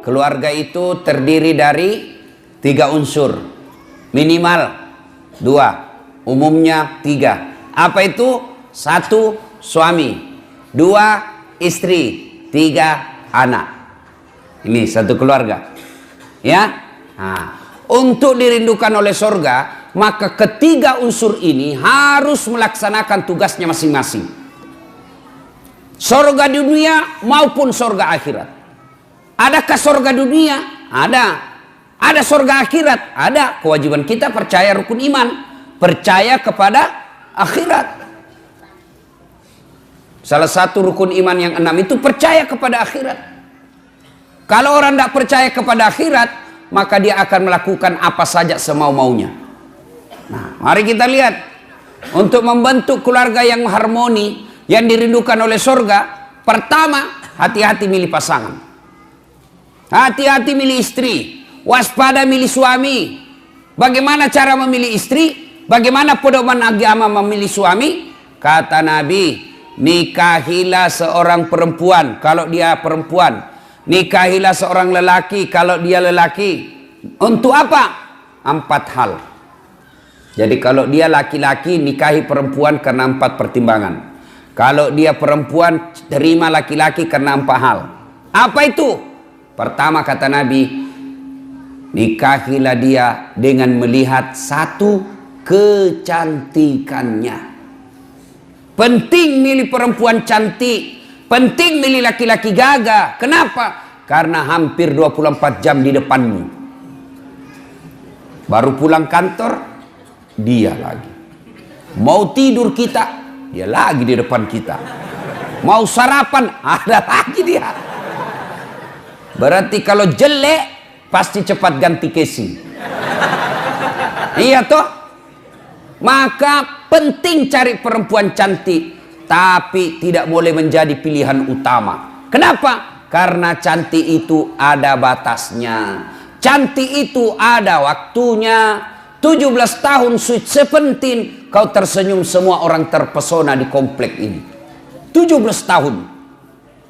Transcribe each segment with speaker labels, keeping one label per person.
Speaker 1: keluarga itu terdiri dari 3 unsur. Minimal 2, umumnya 3. Apa itu? 1, suami. 2, istri. 3, anak. Ini satu keluarga. Ya. Nah, untuk dirindukan oleh surga, maka ketiga unsur ini harus melaksanakan tugasnya masing-masing. Surga dunia maupun surga akhirat. Adakah surga dunia? Ada. Ada surga akhirat? Ada. Kewajiban kita percaya rukun iman, percaya kepada akhirat. Salah satu rukun iman yang 6 itu percaya kepada akhirat. Kalau orang tidak percaya kepada akhirat, maka dia akan melakukan apa saja semau-maunya. Nah, mari kita lihat. Untuk membentuk keluarga yang harmoni, yang dirindukan oleh surga, pertama, hati-hati milih pasangan. Hati-hati milih istri. Waspada milih suami. Bagaimana cara memilih istri? Bagaimana pedoman agama memilih suami? Kata Nabi, nikahilah seorang perempuan kalau dia perempuan. Nikahilah seorang lelaki kalau dia lelaki. Untuk apa? 4 hal. Jadi kalau dia laki-laki, nikahi perempuan karena 4 pertimbangan. Kalau dia perempuan, terima laki-laki karena 4 hal. Apa itu? Pertama kata Nabi, nikahilah dia dengan melihat 1, kecantikannya. Penting milih perempuan cantik. Penting milih laki-laki gagah. Kenapa? Karena hampir 24 jam di depanmu. Baru pulang kantor, dia lagi. Mau tidur kita, dia lagi di depan kita. Mau sarapan, ada lagi dia. Berarti kalau jelek, pasti cepat ganti casing. Iya toh? Maka penting cari perempuan cantik, tapi tidak boleh menjadi pilihan utama. Kenapa? Karena cantik itu ada batasnya. Cantik itu ada waktunya. 17 tahun sweet 17, kau tersenyum, semua orang terpesona di komplek ini. 17 tahun.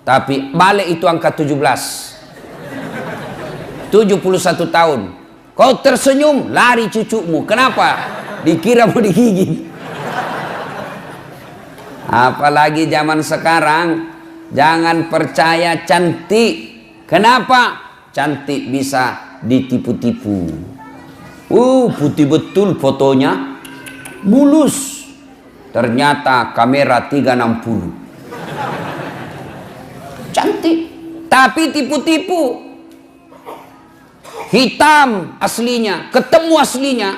Speaker 1: Tapi balik itu angka 17. 71 tahun. Kau tersenyum, lari cucumu. Kenapa? Dikira mau digigit. Apalagi zaman sekarang, jangan percaya cantik. Kenapa? Cantik bisa ditipu-tipu. Putih betul fotonya, mulus. Ternyata kamera 360. Cantik, tapi tipu-tipu. Hitam aslinya, ketemu aslinya.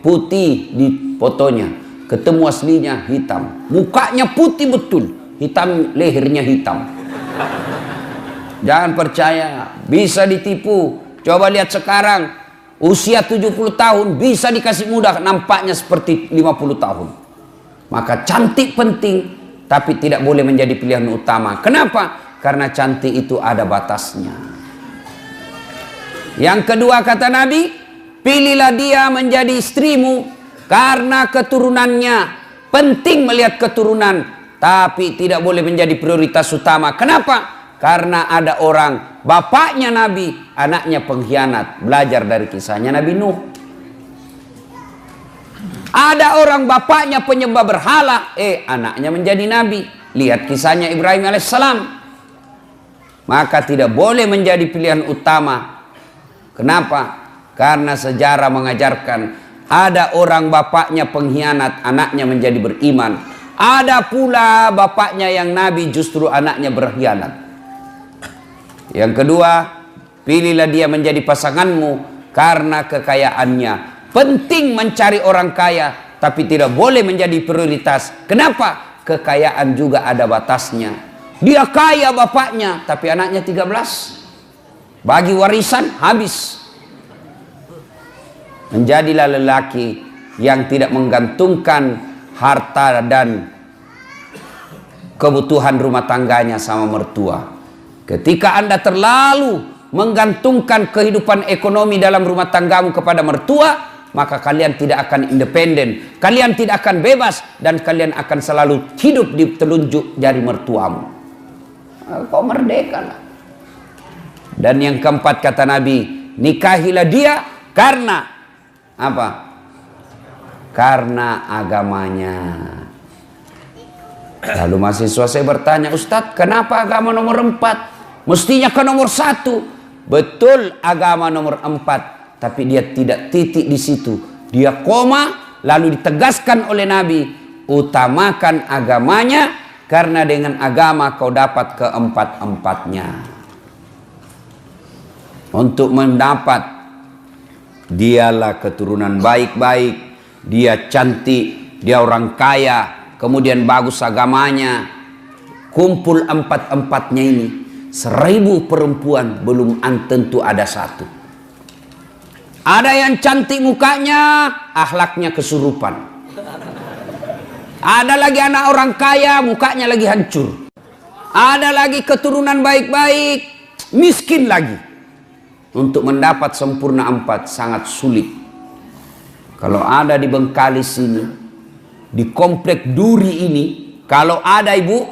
Speaker 1: Putih di fotonya, ketemu aslinya hitam. Mukanya putih betul, hitam, lehernya hitam. Jangan percaya, bisa ditipu. Coba lihat sekarang, usia 70 tahun bisa dikasih mudah, nampaknya seperti 50 tahun. Maka cantik penting, tapi tidak boleh menjadi pilihan utama. Kenapa? Karena cantik itu ada batasnya. Yang kedua kata Nabi, pilihlah dia menjadi istrimu karena keturunannya. Penting melihat keturunan, tapi tidak boleh menjadi prioritas utama. Kenapa? Karena ada orang, bapaknya Nabi, anaknya pengkhianat. Belajar dari kisahnya Nabi Nuh. Ada orang bapaknya penyembah berhala, anaknya menjadi Nabi. Lihat kisahnya Ibrahim alaihissalam. Maka tidak boleh menjadi pilihan utama. Kenapa? Karena sejarah mengajarkan ada orang bapaknya pengkhianat, anaknya menjadi beriman. Ada pula bapaknya yang Nabi, justru anaknya berkhianat. Yang kedua, pilihlah dia menjadi pasanganmu karena kekayaannya. Penting mencari orang kaya, tapi tidak boleh menjadi prioritas. Kenapa? Kekayaan juga ada batasnya. Dia kaya bapaknya, tapi anaknya 13. Bagi warisan habis. Menjadilah lelaki yang tidak menggantungkan harta dan kebutuhan rumah tangganya sama mertua. Ketika Anda terlalu menggantungkan kehidupan ekonomi dalam rumah tanggamu kepada mertua, maka kalian tidak akan independen, kalian tidak akan bebas, dan kalian akan selalu hidup di telunjuk jari mertuamu. Kau merdeka lah. Dan yang keempat kata Nabi, nikahilah dia karena apa? Karena agamanya. Lalu mahasiswa saya bertanya, Ustadz, kenapa agama nomor 4? Mestinya ke nomor 1. Betul, agama nomor 4, tapi dia tidak titik di situ. Dia koma, lalu ditegaskan oleh Nabi, utamakan agamanya, karena dengan agama kau dapat keempat-empatnya. Untuk mendapat, dialah keturunan baik-baik, dia cantik, dia orang kaya, kemudian bagus agamanya, kumpul empat-empatnya ini, 1000 perempuan belum tentu ada 1. Ada yang cantik mukanya, akhlaknya kesurupan. Ada lagi anak orang kaya, mukanya lagi hancur. Ada lagi keturunan baik-baik, miskin lagi. Untuk mendapat sempurna 4 sangat sulit. Kalau ada di Bengkalis ini, di komplek Duri ini, kalau ada ibu,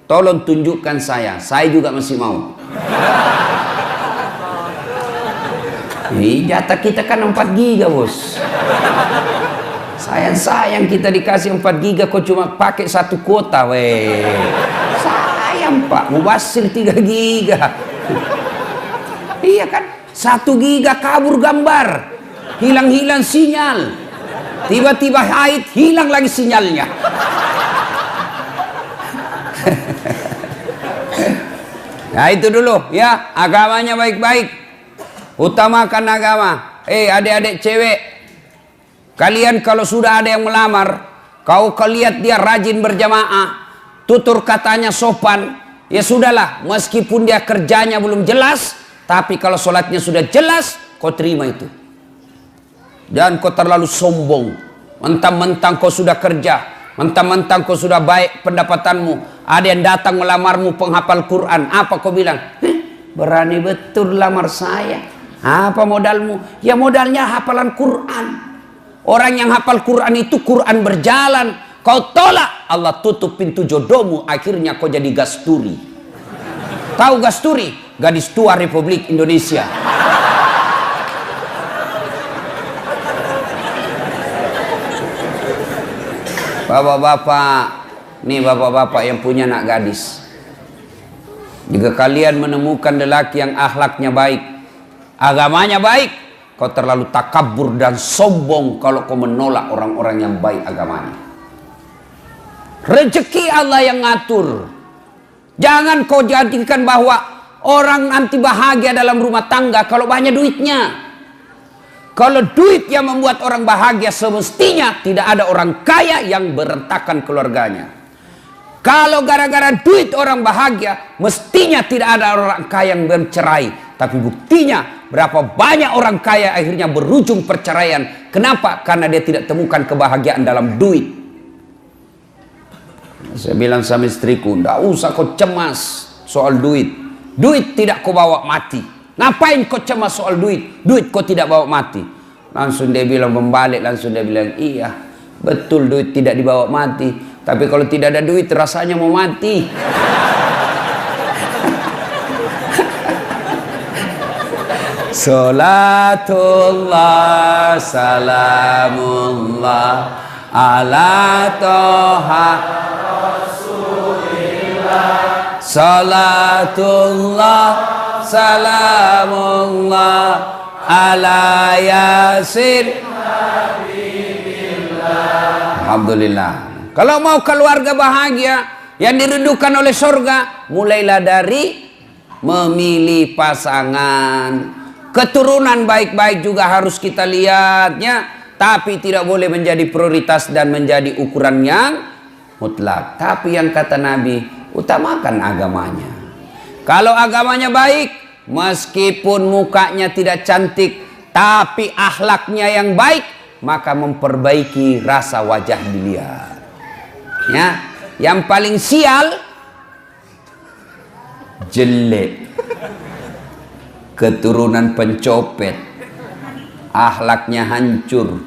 Speaker 1: tolong tunjukkan saya juga masih mau. Jatah kita kan 4 giga bos. Sayang kita dikasih 4 giga, kok cuma pakai 1 kuota weh. Sayang pak, mubasir 3 giga. Iya kan, 1 giga kabur gambar, hilang-hilang sinyal, tiba-tiba haid, hilang lagi sinyalnya. Nah itu dulu ya, agamanya baik-baik, utamakan agama. Adik-adik cewek, kalian kalau sudah ada yang melamar, kau lihat dia rajin berjamaah, tutur katanya sopan, ya sudahlah, meskipun dia kerjanya belum jelas, tapi kalau sholatnya sudah jelas, kau terima itu. Jangan kau terlalu sombong, mentang-mentang kau sudah kerja, mentang-mentang kau sudah baik pendapatanmu, ada yang datang melamarmu penghafal Quran, apa kau bilang? Berani betul lamar saya. Apa modalmu? Ya modalnya hafalan Quran. Orang yang hafal Quran itu Quran berjalan. Kau tolak, Allah tutup pintu jodohmu, akhirnya kau jadi gasturi. Tahu gasturi? Gadis tua Republik Indonesia. Bapak-bapak, nih bapak-bapak yang punya anak gadis, jika kalian menemukan lelaki yang akhlaknya baik, agamanya baik, kau terlalu takabur dan sombong kalau kau menolak orang-orang yang baik agamanya. Rezeki Allah yang ngatur. Jangan kau jadikan bahwa orang nanti bahagia dalam rumah tangga kalau banyak duitnya. Kalau duit yang membuat orang bahagia, semestinya tidak ada orang kaya yang berantakan keluarganya. Kalau gara-gara duit orang bahagia, mestinya tidak ada orang kaya yang bercerai. Tapi buktinya berapa banyak orang kaya akhirnya berujung perceraian. Kenapa? Karena dia tidak temukan kebahagiaan dalam duit. Saya bilang sama istriku, tidak usah kau cemas soal duit. Duit tidak kau bawa mati. Ngapain kau cemas soal duit? Duit kau tidak bawa mati. Langsung dia bilang membalik, langsung dia bilang, iya betul duit tidak dibawa mati. Tapi kalau tidak ada duit rasanya mau mati. Salatullah salamullah ala toha Rasulillah. Salatullah salamullah ala yasin Alhamdulillah. Kalau mau keluarga bahagia yang dirindukan oleh surga, mulailah dari memilih pasangan. Keturunan baik-baik juga harus kita lihatnya, tapi tidak boleh menjadi prioritas dan menjadi ukuran yang mutlak. Tapi yang kata Nabi, utamakan agamanya. Kalau agamanya baik, meskipun mukanya tidak cantik, tapi akhlaknya yang baik, maka memperbaiki rasa wajah dilihat. Ya, yang paling sial jelek, keturunan pencopet, akhlaknya hancur,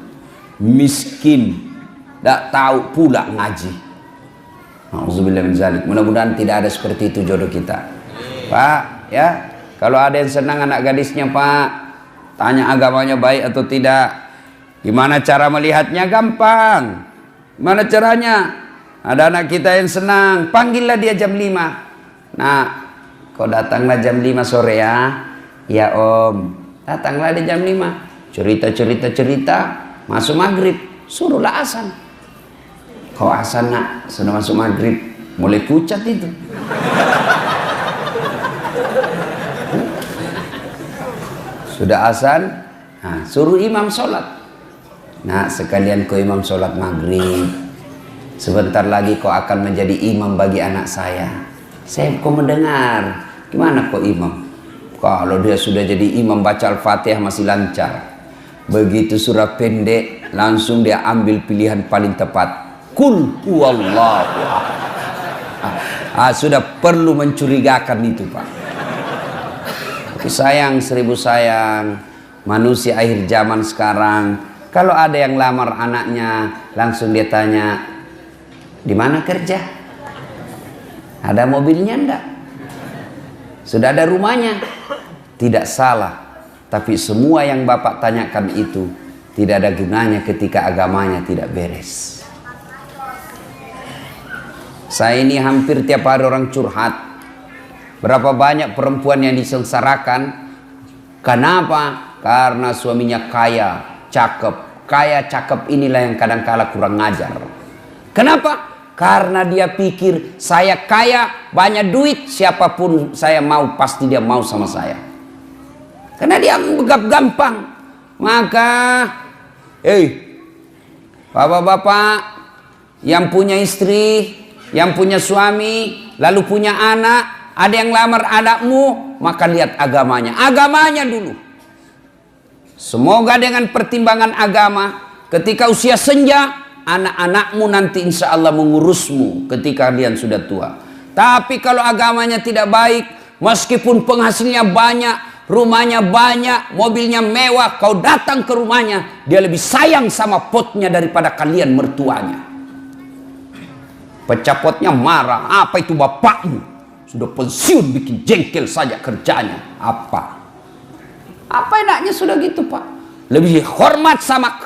Speaker 1: miskin, tidak tahu pula ngaji. Auzubillah min zalik. Mudah-mudahan tidak ada seperti itu jodoh kita. Pak, ya, Kalau ada yang senang anak gadisnya, Pak, tanya agamanya baik atau tidak. Gimana cara melihatnya? Gampang. Gimana caranya? Ada anak kita yang senang, panggillah dia jam 5. Nah, kau datanglah jam 5 sore ya. Ya Om. Datanglah dia jam 5. Cerita, masuk maghrib, suruhlah azan. Kau azan nak, sudah masuk maghrib, mulai pucat itu. Sudah azan, nah, suruh imam sholat. Nah, sekalian kau imam sholat maghrib. Sebentar lagi kau akan menjadi imam bagi anak saya. Saya kau mendengar. Gimana kau imam? Kalau dia sudah jadi imam baca Al-Fatihah masih lancar. Begitu surah pendek, langsung dia ambil pilihan paling tepat. Kul huwallahu ahad. Sudah perlu mencurigakan itu, Pak. Tapi sayang, seribu sayang, manusia akhir zaman sekarang, kalau ada yang lamar anaknya, langsung dia tanya, di mana kerja? Ada mobilnya enggak? Sudah ada rumahnya? Tidak salah. Tapi semua yang Bapak tanyakan itu tidak ada gunanya ketika agamanya tidak beres. Saya ini hampir tiap hari orang curhat. Berapa banyak perempuan yang disengsarakan. Kenapa? Karena suaminya kaya, cakep. Kaya, cakep inilah yang kadang-kala kurang ngajar. Kenapa? Karena dia pikir saya kaya, banyak duit, siapapun saya mau pasti dia mau sama saya. Karena dia anggap gampang. Maka bapak-bapak yang punya istri, yang punya suami, lalu punya anak, ada yang lamar anakmu, maka lihat agamanya. Agamanya dulu. Semoga dengan pertimbangan agama, ketika usia senja, anak-anakmu nanti insya Allah mengurusmu ketika kalian sudah tua. Tapi kalau agamanya tidak baik, meskipun penghasilnya banyak, rumahnya banyak, mobilnya mewah, kau datang ke rumahnya, dia lebih sayang sama potnya daripada kalian mertuanya. Pecah potnya marah, apa itu bapakmu? Sudah pensiun bikin jengkel saja kerjanya. Apa enaknya sudah gitu, Pak? Lebih hormat sama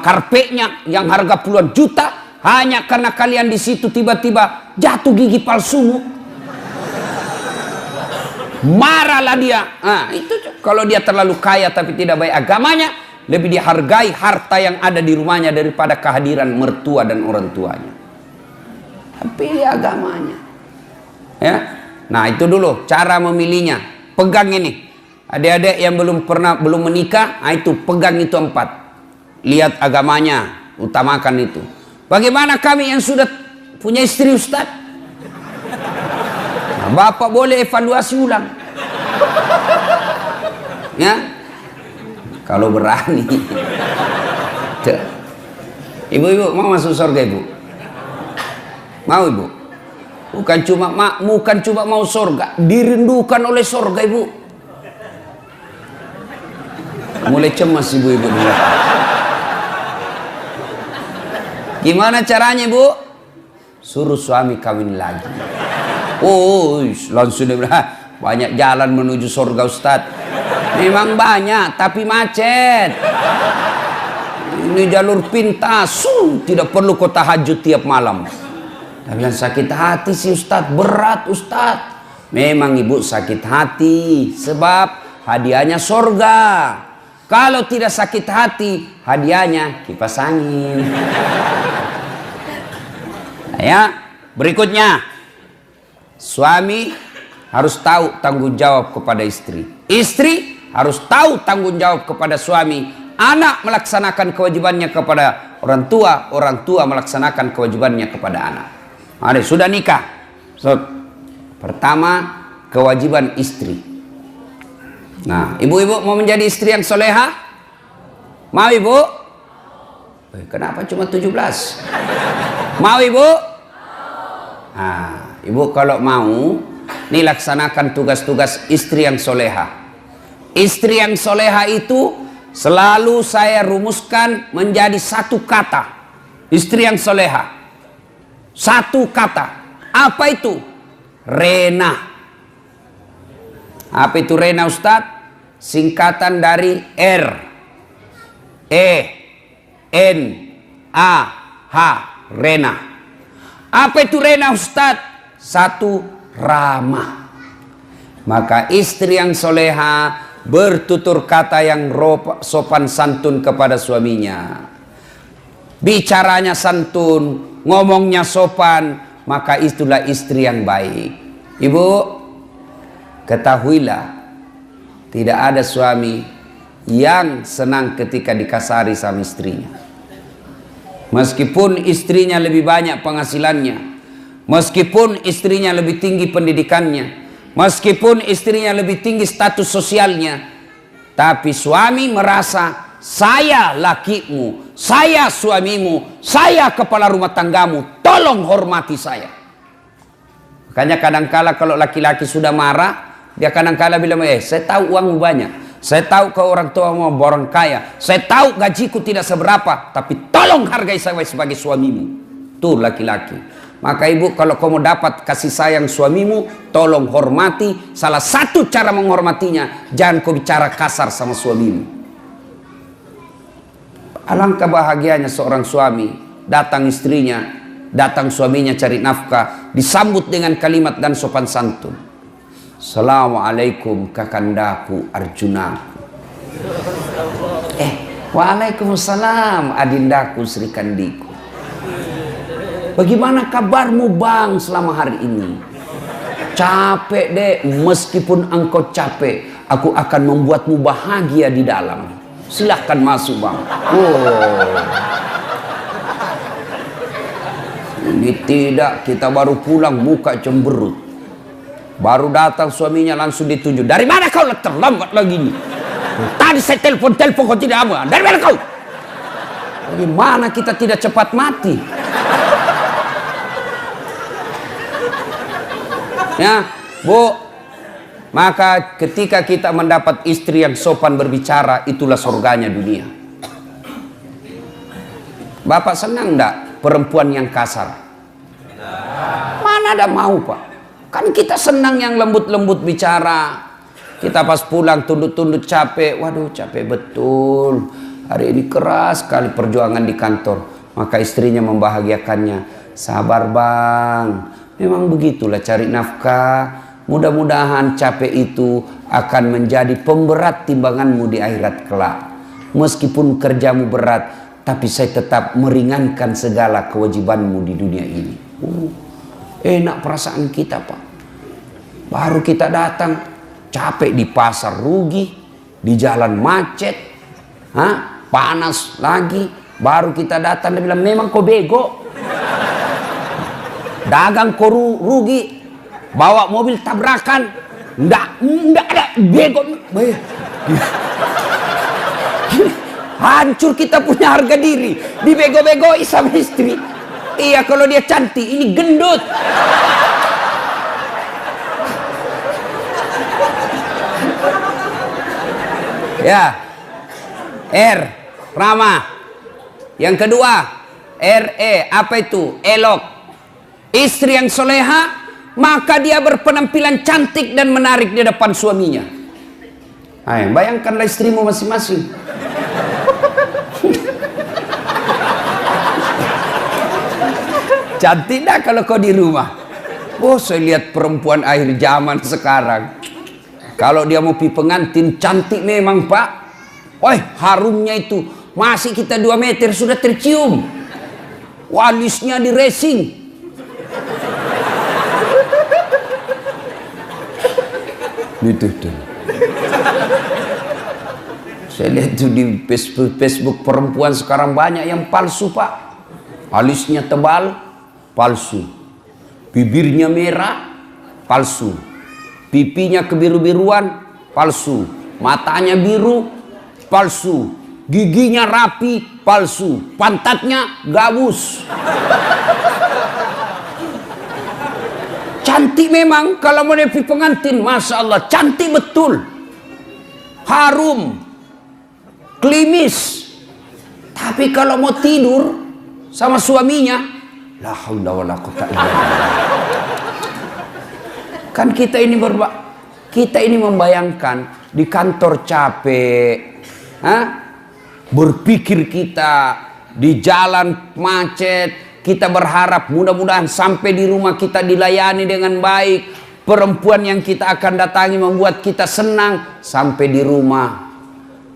Speaker 1: karpetnya yang harga puluhan juta, hanya karena kalian di situ tiba-tiba jatuh gigi palsumu. Marahlah dia. Itu kalau dia terlalu kaya tapi tidak baik agamanya, lebih dihargai harta yang ada di rumahnya daripada kehadiran mertua dan orang tuanya. Pilih agamanya. Ya. Nah, itu dulu cara memilihnya. Pegang ini. Adik-adik yang belum menikah, itu pegang itu 4. Lihat agamanya, utamakan itu. Bagaimana kami yang sudah punya istri, Ustaz? Nah, Bapak boleh evaluasi ulang. Ya. Kalau berani. Ibu-ibu mau masuk surga, Ibu? Mau, Ibu? Bukan cuma mau surga, dirindukan oleh surga, Ibu. Mulai cemas ibu-ibu dulu. Gimana caranya, Bu? Suruh suami kawin lagi. Langsung dia bilang, banyak jalan menuju surga, Ustaz. Memang banyak, tapi macet. Ini jalur pintas, tidak perlu kau tahajud tiap malam. Dia bilang, sakit hati sih, Ustaz, berat, Ustaz. Memang ibu sakit hati, sebab hadiahnya surga. Kalau tidak sakit hati, hadiahnya kipas angin. Ya, berikutnya, suami harus tahu tanggung jawab kepada istri. Istri harus tahu tanggung jawab kepada suami. Anak melaksanakan kewajibannya kepada orang tua melaksanakan kewajibannya kepada anak. Mari, sudah nikah. Pertama, kewajiban istri. Nah, ibu-ibu mau menjadi istri yang soleha? Mau, Ibu? Kenapa cuma 17? Mau, Ibu? Nah, Ibu kalau mau, nih laksanakan tugas-tugas istri yang soleha. Istri yang soleha itu selalu saya rumuskan menjadi satu kata. Istri yang soleha. Satu kata. Apa itu? Rena. Apa itu rena Ustadz? Singkatan dari R, E, N, A, H, rena. Apa itu rena Ustadz? Satu, ramah. Maka istri yang soleha bertutur kata yang sopan santun kepada suaminya, bicaranya santun, ngomongnya sopan, maka itulah istri yang baik. Ibu, ketahuilah, tidak ada suami yang senang ketika dikasari sama istrinya. Meskipun istrinya lebih banyak penghasilannya, meskipun istrinya lebih tinggi pendidikannya, meskipun istrinya lebih tinggi status sosialnya, tapi suami merasa, saya lakimu, saya suamimu, saya kepala rumah tanggamu, tolong hormati saya. Makanya kadangkala kalau laki-laki sudah marah, dia kadang-kala bilang, saya tahu uangmu banyak, saya tahu kau orang tua mau orang kaya, saya tahu gajiku tidak seberapa, tapi tolong hargai saya sebagai suamimu. Tuh laki-laki. Maka ibu, kalau kamu dapat kasih sayang suamimu, tolong hormati. Salah satu cara menghormatinya, jangan kau bicara kasar sama suamimu. Alangkah bahagianya seorang suami, datang istrinya, datang suaminya cari nafkah, disambut dengan kalimat dan sopan santun. Assalamualaikum kakandaku Arjunaku. Waalaikumsalam adindaku Sri Kandiku. Bagaimana kabarmu bang selama hari ini? Capek deh, meskipun engkau capek, aku akan membuatmu bahagia di dalam. Silahkan masuk bang. Ini tidak, kita baru pulang muka cemberut. Baru datang suaminya langsung dituju. Dari mana kau terlambat lagi nih? Tadi saya telepon kau tidak apa. Dari mana kau? Bagaimana kita tidak cepat mati? Ya, Bu. Maka ketika kita mendapat istri yang sopan berbicara, itulah surganya dunia. Bapak senang enggak perempuan yang kasar? Mana ada mau Pak? Kan kita senang yang lembut-lembut bicara. Kita pas pulang tunduk-tunduk capek. Waduh capek betul. Hari ini keras sekali perjuangan di kantor. Maka istrinya membahagiakannya. Sabar bang. Memang begitulah cari nafkah. Mudah-mudahan capek itu akan menjadi pemberat timbanganmu di akhirat kelak. Meskipun kerjamu berat, tapi saya tetap meringankan segala kewajibanmu di dunia ini. Enak perasaan kita Pak. Baru kita datang capek di pasar rugi, di jalan macet, panas lagi. Baru kita datang dia bilang memang kau bego, dagang kau rugi, bawa mobil tabrakan, enggak ada bego. Hancur kita punya harga diri, dibego-begoi sama istri. Iya kalau dia cantik, ini gendut. Ya, R, ramah. Yang kedua, RE, apa itu? Elok. Istri yang soleha, maka dia berpenampilan cantik dan menarik di depan suaminya. Ayo, bayangkanlah istrimu masing-masing. Cantik dah kalau kau di rumah. Saya lihat perempuan akhir zaman sekarang. Kalau dia mau pergi pengantin, cantik memang Pak. Harumnya itu masih kita 2 meter sudah tercium. Walisnya di racing. Tuh. Saya lihat tuh di Facebook perempuan sekarang banyak yang palsu Pak. Alisnya tebal, palsu. Bibirnya merah, palsu. Pipinya kebiru-biruan, palsu. Matanya biru, palsu. Giginya rapi, palsu. Pantatnya gabus. Cantik memang kalau mau pergi pengantin, Masya Allah, cantik betul. Harum, klimis. Tapi kalau mau tidur sama suaminya, la haula wala quwwata illa billah. Kan kita ini Kita ini membayangkan di kantor capek, berpikir kita di jalan macet, kita berharap mudah-mudahan sampai di rumah kita dilayani dengan baik. Perempuan yang kita akan datangi membuat kita senang. Sampai di rumah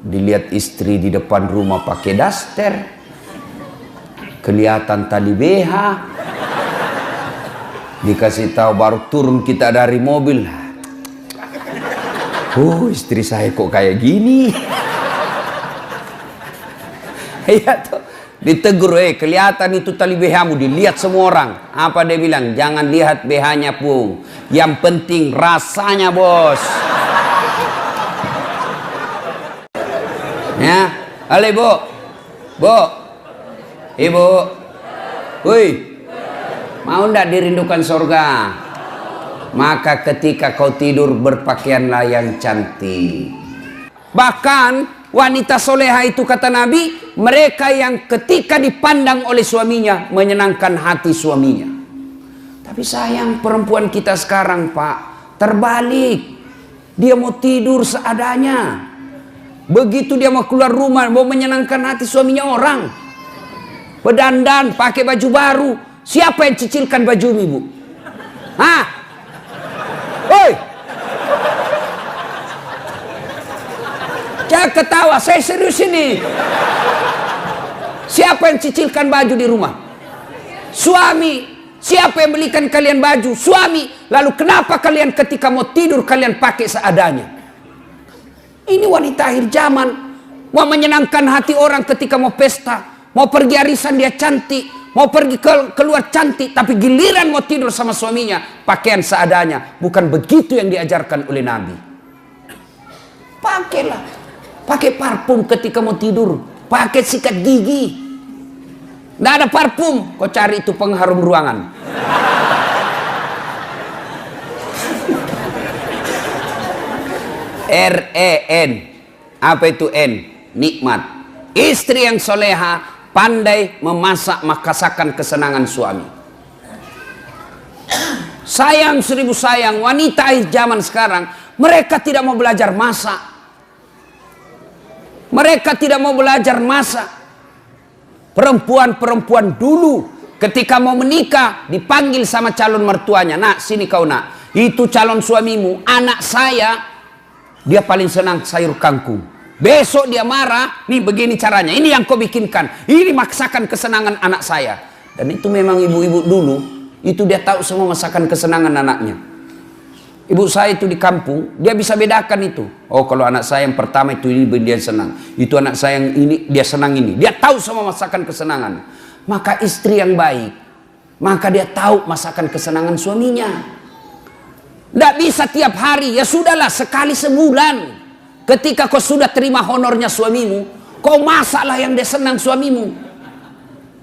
Speaker 1: dilihat istri di depan rumah pakai daster, kelihatan tali BH, dikasih tahu baru turun kita dari mobil, oh istri saya kok kayak gini. Iya tuh, ditegur, kelihatan itu tali BH-mu, dilihat semua orang. Apa dia bilang? Jangan lihat BH-nya pun, yang penting rasanya bos. Ya, halo ibu, bu, ibu, woi, mau ndak dirindukan surga? Maka ketika kau tidur berpakaianlah yang cantik. Bahkan wanita soleha itu kata Nabi, mereka yang ketika dipandang oleh suaminya menyenangkan hati suaminya. Tapi sayang perempuan kita sekarang Pak, terbalik. Dia mau tidur seadanya. Begitu dia mau keluar rumah, mau menyenangkan hati suaminya orang. Berdandan, pakai baju baru. Siapa yang cicilkan baju ibu? Hah? Oi! Jangan ketawa, saya serius ini. Siapa yang cicilkan baju di rumah? Suami. Siapa yang belikan kalian baju? Suami. Lalu kenapa kalian ketika mau tidur kalian pakai seadanya? Ini wanita akhir zaman. Mau menyenangkan hati orang ketika mau pesta. Mau pergi arisan dia cantik. Mau pergi keluar cantik. Tapi giliran mau tidur sama suaminya, pakaian seadanya. Bukan begitu yang diajarkan oleh Nabi. Pakailah. Pakai parfum ketika mau tidur. Pakai sikat gigi. Nggak ada parfum, kau cari itu pengharum ruangan. R-E-N. Apa itu N? Nikmat. Istri yang soleha pandai memasak makasakan kesenangan suami. Sayang seribu sayang, wanita zaman sekarang mereka tidak mau belajar masak. Mereka tidak mau belajar masak. Perempuan-perempuan dulu ketika mau menikah dipanggil sama calon mertuanya. Nak, sini kau nak. Itu calon suamimu, anak saya, dia paling senang sayur kangkung. Besok dia marah, nih begini caranya. Ini yang kau bikinkan. Ini masakan kesenangan anak saya. Dan itu memang ibu-ibu dulu, itu dia tahu semua masakan kesenangan anaknya. Ibu saya itu di kampung, dia bisa bedakan itu. Oh, kalau anak saya yang pertama itu ini dia senang. Itu anak saya yang ini dia senang ini. Dia tahu semua masakan kesenangan. Maka istri yang baik, maka dia tahu masakan kesenangan suaminya. Tidak bisa tiap hari, ya sudahlah sekali sebulan. Ketika kau sudah terima honornya suamimu, kau masaklah yang dia senang suamimu.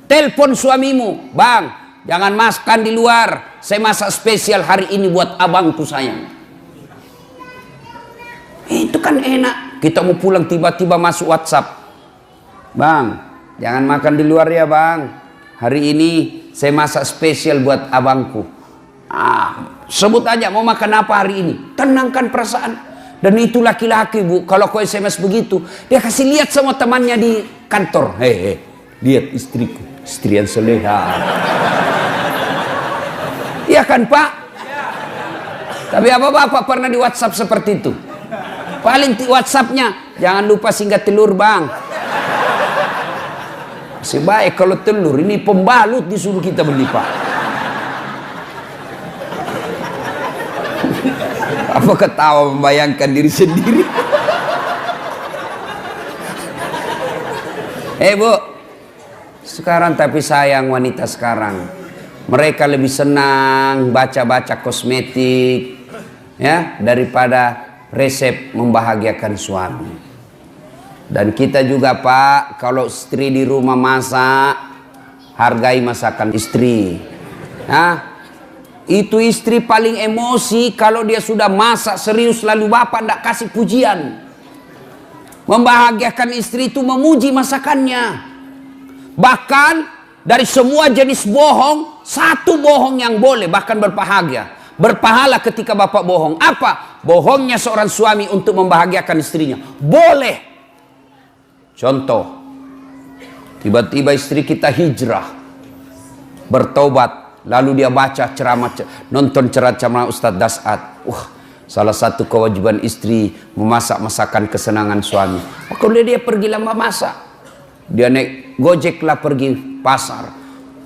Speaker 1: Telepon suamimu, bang, jangan makan di luar. Saya masak spesial hari ini buat abangku sayang. Itu kan enak. Kita mau pulang tiba-tiba masuk WhatsApp. Bang, jangan makan di luar ya bang. Hari ini saya masak spesial buat abangku. Sebut aja mau makan apa hari ini. Tenangkan perasaan. Dan itu laki-laki bu. Kalau kau SMS begitu, dia kasih lihat sama temannya di kantor. Hei, lihat istriku. Istri yang soleha. Iya kan Pak? Tapi apa Bapak pernah di WhatsApp seperti itu? Paling WhatsAppnya, jangan lupa singgah telur bang. Masih baik kalau telur, ini pembalut disuruh kita beli Pak. Apa ketawa membayangkan diri sendiri? Bu, sekarang tapi sayang wanita sekarang. Mereka lebih senang baca-baca kosmetik ya daripada resep membahagiakan suami. Dan kita juga Pak, kalau istri di rumah masak, hargai masakan istri. Itu istri paling emosi kalau dia sudah masak serius lalu bapak tidak kasih pujian. Membahagiakan istri itu memuji masakannya. Bahkan dari semua jenis bohong, satu bohong yang boleh bahkan berbahagia. berpahala ketika bapak bohong. Apa? Bohongnya seorang suami untuk membahagiakan istrinya. Boleh. Contoh, tiba-tiba istri kita hijrah, bertobat, lalu dia baca ceramah, nonton ceramah Ustadz Das'ad. Salah satu kewajiban istri memasak masakan kesenangan suami. Maka dia pergilah memasak. Dia naik Gojek lah pergi pasar.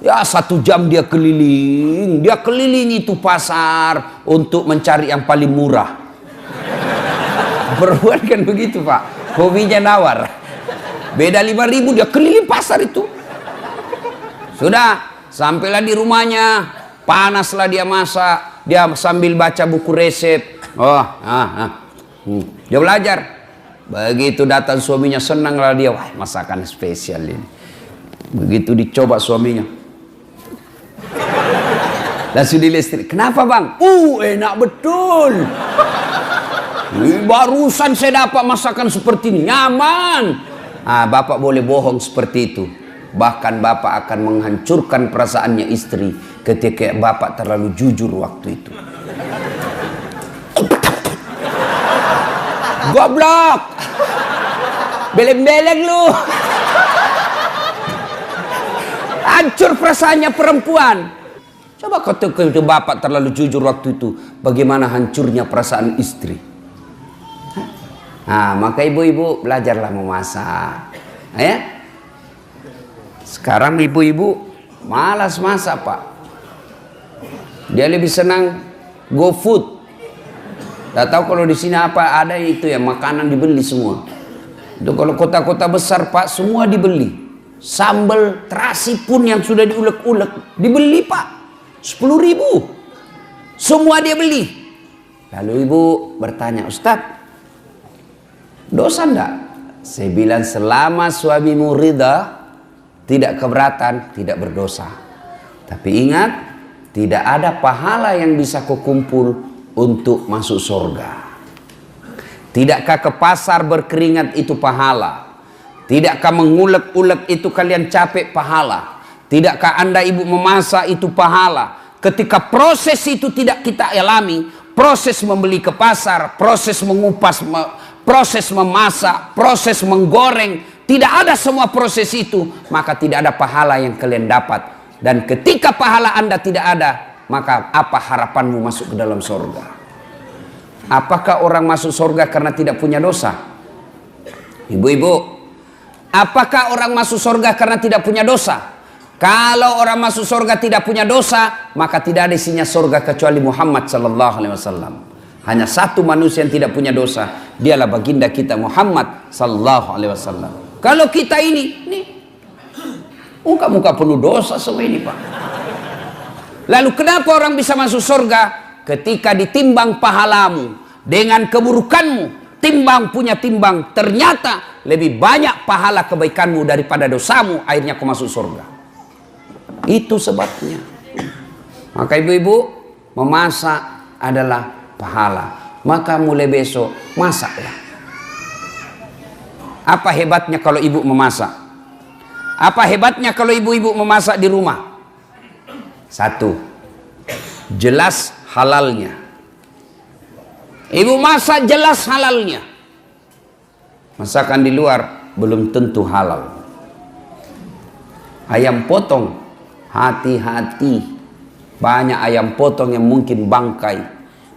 Speaker 1: Ya 1 jam dia keliling. Dia keliling itu pasar untuk mencari yang paling murah. Perempuan kan begitu Pak. Hobinya nawar. Beda 5.000 dia keliling pasar itu. Sudah, sampailah di rumahnya. Panaslah dia masak. Dia sambil baca buku resep. Dia belajar. Begitu datang suaminya, senanglah dia. Wah, masakan spesial ini. Begitu dicoba suaminya, langsung dilistrik. Kenapa bang? Enak betul. Barusan saya dapat masakan seperti ini, nyaman. Bapak boleh bohong seperti itu. Bahkan bapak akan menghancurkan perasaannya istri ketika bapak terlalu jujur waktu itu. Goblok, beleng-beleng lu. Hancur perasaannya perempuan. Coba kalau bapak terlalu jujur waktu itu, bagaimana hancurnya perasaan istri. Maka ibu-ibu belajarlah memasak. Ya. Sekarang ibu-ibu malas masak Pak. Dia lebih senang GoFood. Tidak tahu kalau di sini apa ada itu ya, makanan dibeli semua. Itu kalau kota-kota besar Pak, semua dibeli. Sambal terasi pun yang sudah diulek-ulek dibeli Pak. 10.000. Semua dia beli. Lalu ibu bertanya, Ustadz, dosa enggak? Saya bilang selama suamimu ridha, tidak keberatan, tidak berdosa. Tapi ingat, tidak ada pahala yang bisa kau kumpul untuk masuk surga. Tidakkah ke pasar berkeringat itu pahala? Tidakkah mengulek-ulek itu kalian capek pahala? Tidakkah anda ibu memasak itu pahala? Ketika proses itu tidak kita alami, proses membeli ke pasar, proses mengupas, proses memasak, proses menggoreng, tidak ada semua proses itu, maka tidak ada pahala yang kalian dapat. Dan ketika pahala anda tidak ada, maka apa harapanmu masuk ke dalam surga? Apakah orang masuk surga karena tidak punya dosa? Ibu-ibu, apakah orang masuk surga karena tidak punya dosa? Kalau orang masuk surga tidak punya dosa, maka tidak ada isinya surga kecuali Muhammad sallallahu alaihi wasallam. Hanya satu manusia yang tidak punya dosa, dialah baginda kita Muhammad sallallahu alaihi wasallam. Kalau kita ini muka-muka penuh dosa semua ini Pak. Lalu kenapa orang bisa masuk surga? Ketika ditimbang pahalamu dengan keburukanmu, timbang punya timbang, ternyata lebih banyak pahala kebaikanmu daripada dosamu, akhirnya kau masuk surga. Itu sebabnya. Maka ibu-ibu, memasak adalah pahala. Maka mulai besok masaklah. Apa hebatnya kalau ibu memasak? Apa hebatnya kalau ibu-ibu memasak di rumah? Satu, jelas halalnya. Ibu masak jelas halalnya. Masakan di luar belum tentu halal. Ayam potong, hati-hati. Banyak ayam potong yang mungkin bangkai.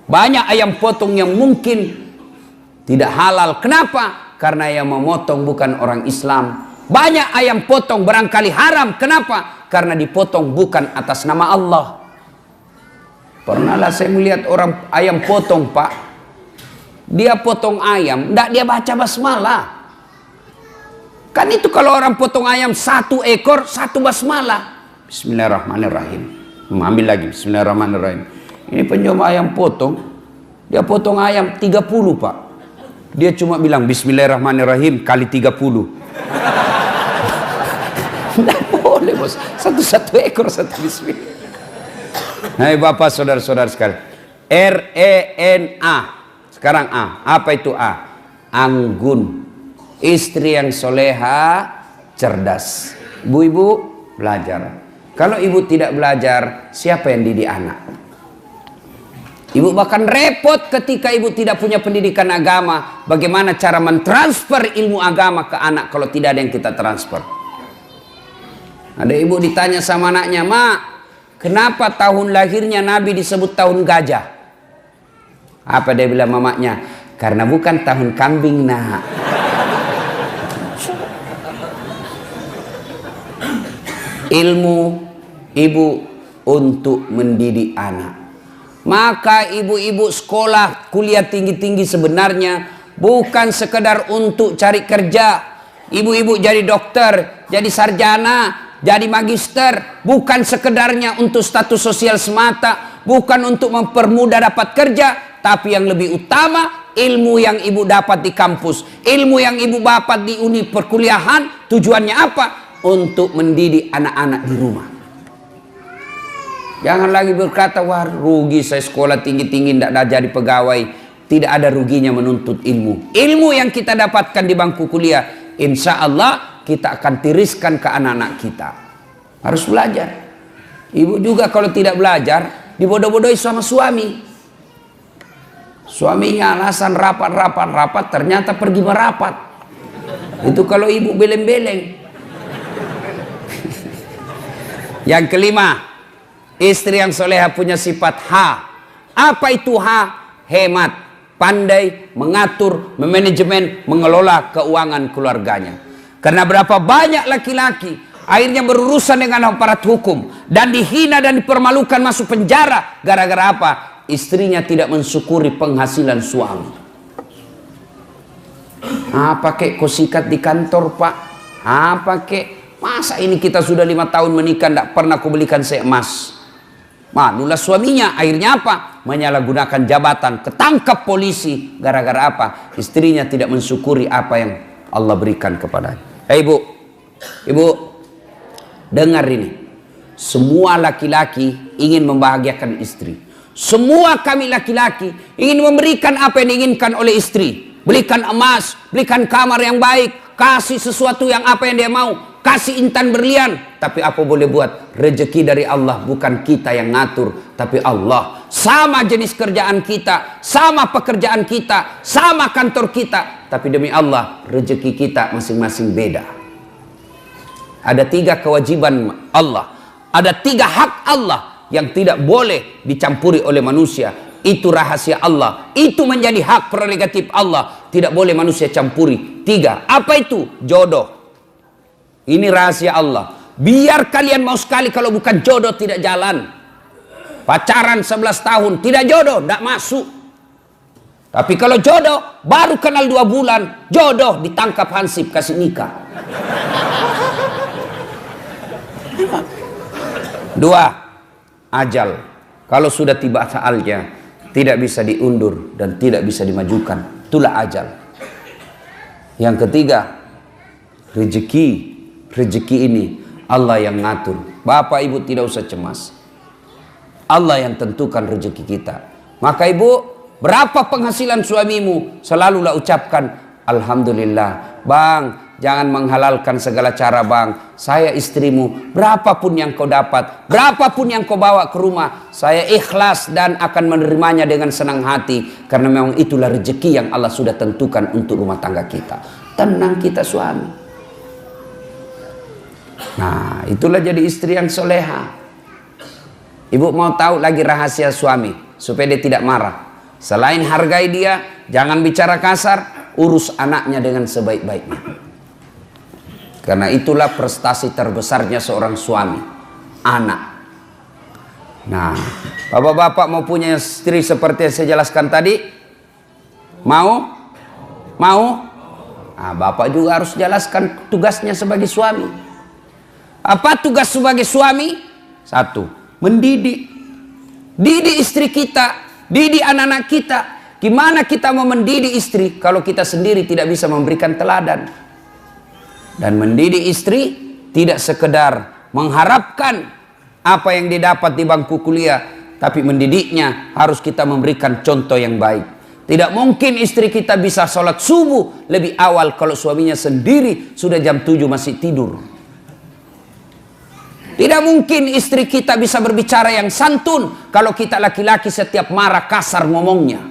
Speaker 1: Banyak ayam potong yang mungkin tidak halal. Kenapa? Karena yang memotong bukan orang Islam. Banyak ayam potong barangkali haram. Kenapa? Karena dipotong bukan atas nama Allah. Pernahlah saya melihat orang ayam potong Pak. Dia potong ayam, enggak dia baca basmalah. Kan itu kalau orang potong ayam 1 ekor, 1 basmalah. Bismillahirrahmanirrahim. Ambil lagi, bismillahirrahmanirrahim. Ini penjual ayam potong, dia potong ayam 30 Pak. Dia cuma bilang bismillahirrahmanirrahim kali 30. Tidak boleh bos, 1 ekor 1 bismillah. Hai Bapak saudara-saudara sekalian, RENA. Sekarang A. Apa itu A? Anggun. Istri yang soleha, cerdas. Ibu-ibu belajar. Kalau ibu tidak belajar, siapa yang didik anak? Ibu bahkan repot ketika ibu tidak punya pendidikan agama. Bagaimana cara mentransfer ilmu agama ke anak kalau tidak ada yang kita transfer. Ada ibu ditanya sama anaknya, "Mak, kenapa tahun lahirnya Nabi disebut tahun gajah?" Apa dia bilang mamanya? "Karena bukan tahun kambing, nak." Ilmu ibu untuk mendidik anak. Maka ibu-ibu sekolah kuliah tinggi-tinggi sebenarnya bukan sekedar untuk cari kerja. Ibu-ibu jadi dokter, jadi sarjana, jadi magister, bukan sekedarnya untuk status sosial semata, bukan untuk mempermudah dapat kerja, tapi yang lebih utama ilmu yang ibu dapat di kampus, ilmu yang ibu dapat di uni perkuliahan, tujuannya apa? Untuk mendidik anak-anak di rumah. Jangan lagi berkata, "Wah, rugi saya sekolah tinggi-tinggi tidak jadi pegawai." Tidak ada ruginya menuntut ilmu. Ilmu yang kita dapatkan di bangku kuliah, insya Allah kita akan tiriskan ke anak-anak kita. Harus belajar. Ibu juga kalau tidak belajar, dibodoh-bodohi sama suami. Suaminya alasan rapat, ternyata pergi merapat. Itu kalau ibu beleng-beleng. Yang kelima, istri yang soleha punya sifat H. Apa itu H? Hemat, pandai mengatur, memanajemen, mengelola keuangan keluarganya. Karena berapa banyak laki-laki akhirnya berurusan dengan aparat hukum dan dihina dan dipermalukan masuk penjara gara-gara apa? Istrinya tidak mensyukuri penghasilan suami. Apa kek kau sikat di kantor, Pak? Apa kek? Masa ini kita sudah 5 tahun menikah tidak pernah kau belikan saya emas? Malulah suaminya. Akhirnya apa? Menyalahgunakan jabatan, ketangkap polisi. Gara-gara apa? Istrinya tidak mensyukuri apa yang Allah berikan kepadanya. Ibu, dengar ini. Semua laki-laki ingin membahagiakan istri. Semua kami laki-laki ingin memberikan apa yang diinginkan oleh istri. Belikan emas, belikan kamar yang baik, kasih sesuatu yang apa yang dia mau, kasih intan berlian. Tapi apa boleh buat? Rezeki dari Allah, bukan kita yang ngatur, tapi Allah. Sama jenis kerjaan kita, sama pekerjaan kita, sama kantor kita, tapi demi Allah rezeki kita masing-masing beda. Ada 3 kewajiban Allah, ada 3 hak Allah yang tidak boleh dicampuri oleh manusia. Itu rahasia Allah, itu menjadi hak prerogatif Allah, tidak boleh manusia campuri. 3, apa itu? Jodoh. Ini rahasia Allah. Biar kalian mau sekali, kalau bukan jodoh tidak jalan. Pacaran 11 tahun tidak jodoh, tidak masuk. Tapi kalau jodoh baru kenal 2 bulan, jodoh ditangkap hansip kasih nikah. 2, ajal. Kalau sudah tiba saatnya, tidak bisa diundur dan tidak bisa dimajukan. Itulah ajal. Yang ketiga, rezeki. Rezeki ini Allah yang ngatur. Bapak ibu tidak usah cemas. Allah yang tentukan rezeki kita. Maka ibu, berapa penghasilan suamimu? Selalulah ucapkan Alhamdulillah. Bang, jangan menghalalkan segala cara, bang. Saya istrimu, berapapun yang kau dapat, berapapun yang kau bawa ke rumah, saya ikhlas dan akan menerimanya dengan senang hati. Karena memang itulah rezeki yang Allah sudah tentukan untuk rumah tangga kita. Tenang kita suami. Nah, itulah jadi istri yang soleha. Ibu mau tahu lagi rahasia suami supaya dia tidak marah. Selain hargai dia, jangan bicara kasar, urus anaknya dengan sebaik-baiknya. Karena itulah prestasi terbesarnya seorang suami, anak. Nah, bapak-bapak mau punya istri seperti yang saya jelaskan tadi? Mau? Mau? Nah, bapak juga harus jelaskan tugasnya sebagai suami. Apa tugas sebagai suami? 1, mendidik. Didik istri kita, didik anak-anak kita. Gimana kita mau mendidik istri kalau kita sendiri tidak bisa memberikan teladan? Dan mendidik istri tidak sekedar mengharapkan apa yang didapat di bangku kuliah, tapi mendidiknya harus kita memberikan contoh yang baik. Tidak mungkin istri kita bisa sholat subuh lebih awal kalau suaminya sendiri sudah jam 7 masih tidur. Tidak mungkin istri kita bisa berbicara yang santun kalau kita laki-laki setiap marah kasar ngomongnya.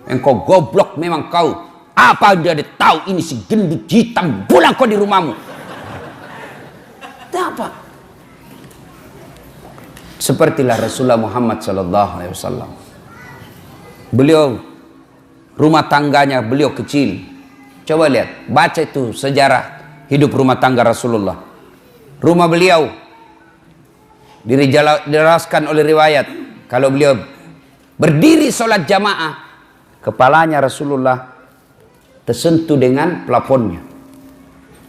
Speaker 1: Engkau goblok memang kau. Apa dia tahu ini si gendut hitam, pulang kau di rumahmu. Tidak apa. Sepertilah Rasulullah Muhammad SAW. Beliau rumah tangganya beliau kecil. Coba lihat, baca itu sejarah hidup rumah tangga Rasulullah. Rumah beliau dijelaskan oleh riwayat, kalau beliau berdiri sholat jamaah, kepalanya Rasulullah tersentuh dengan plafonnya.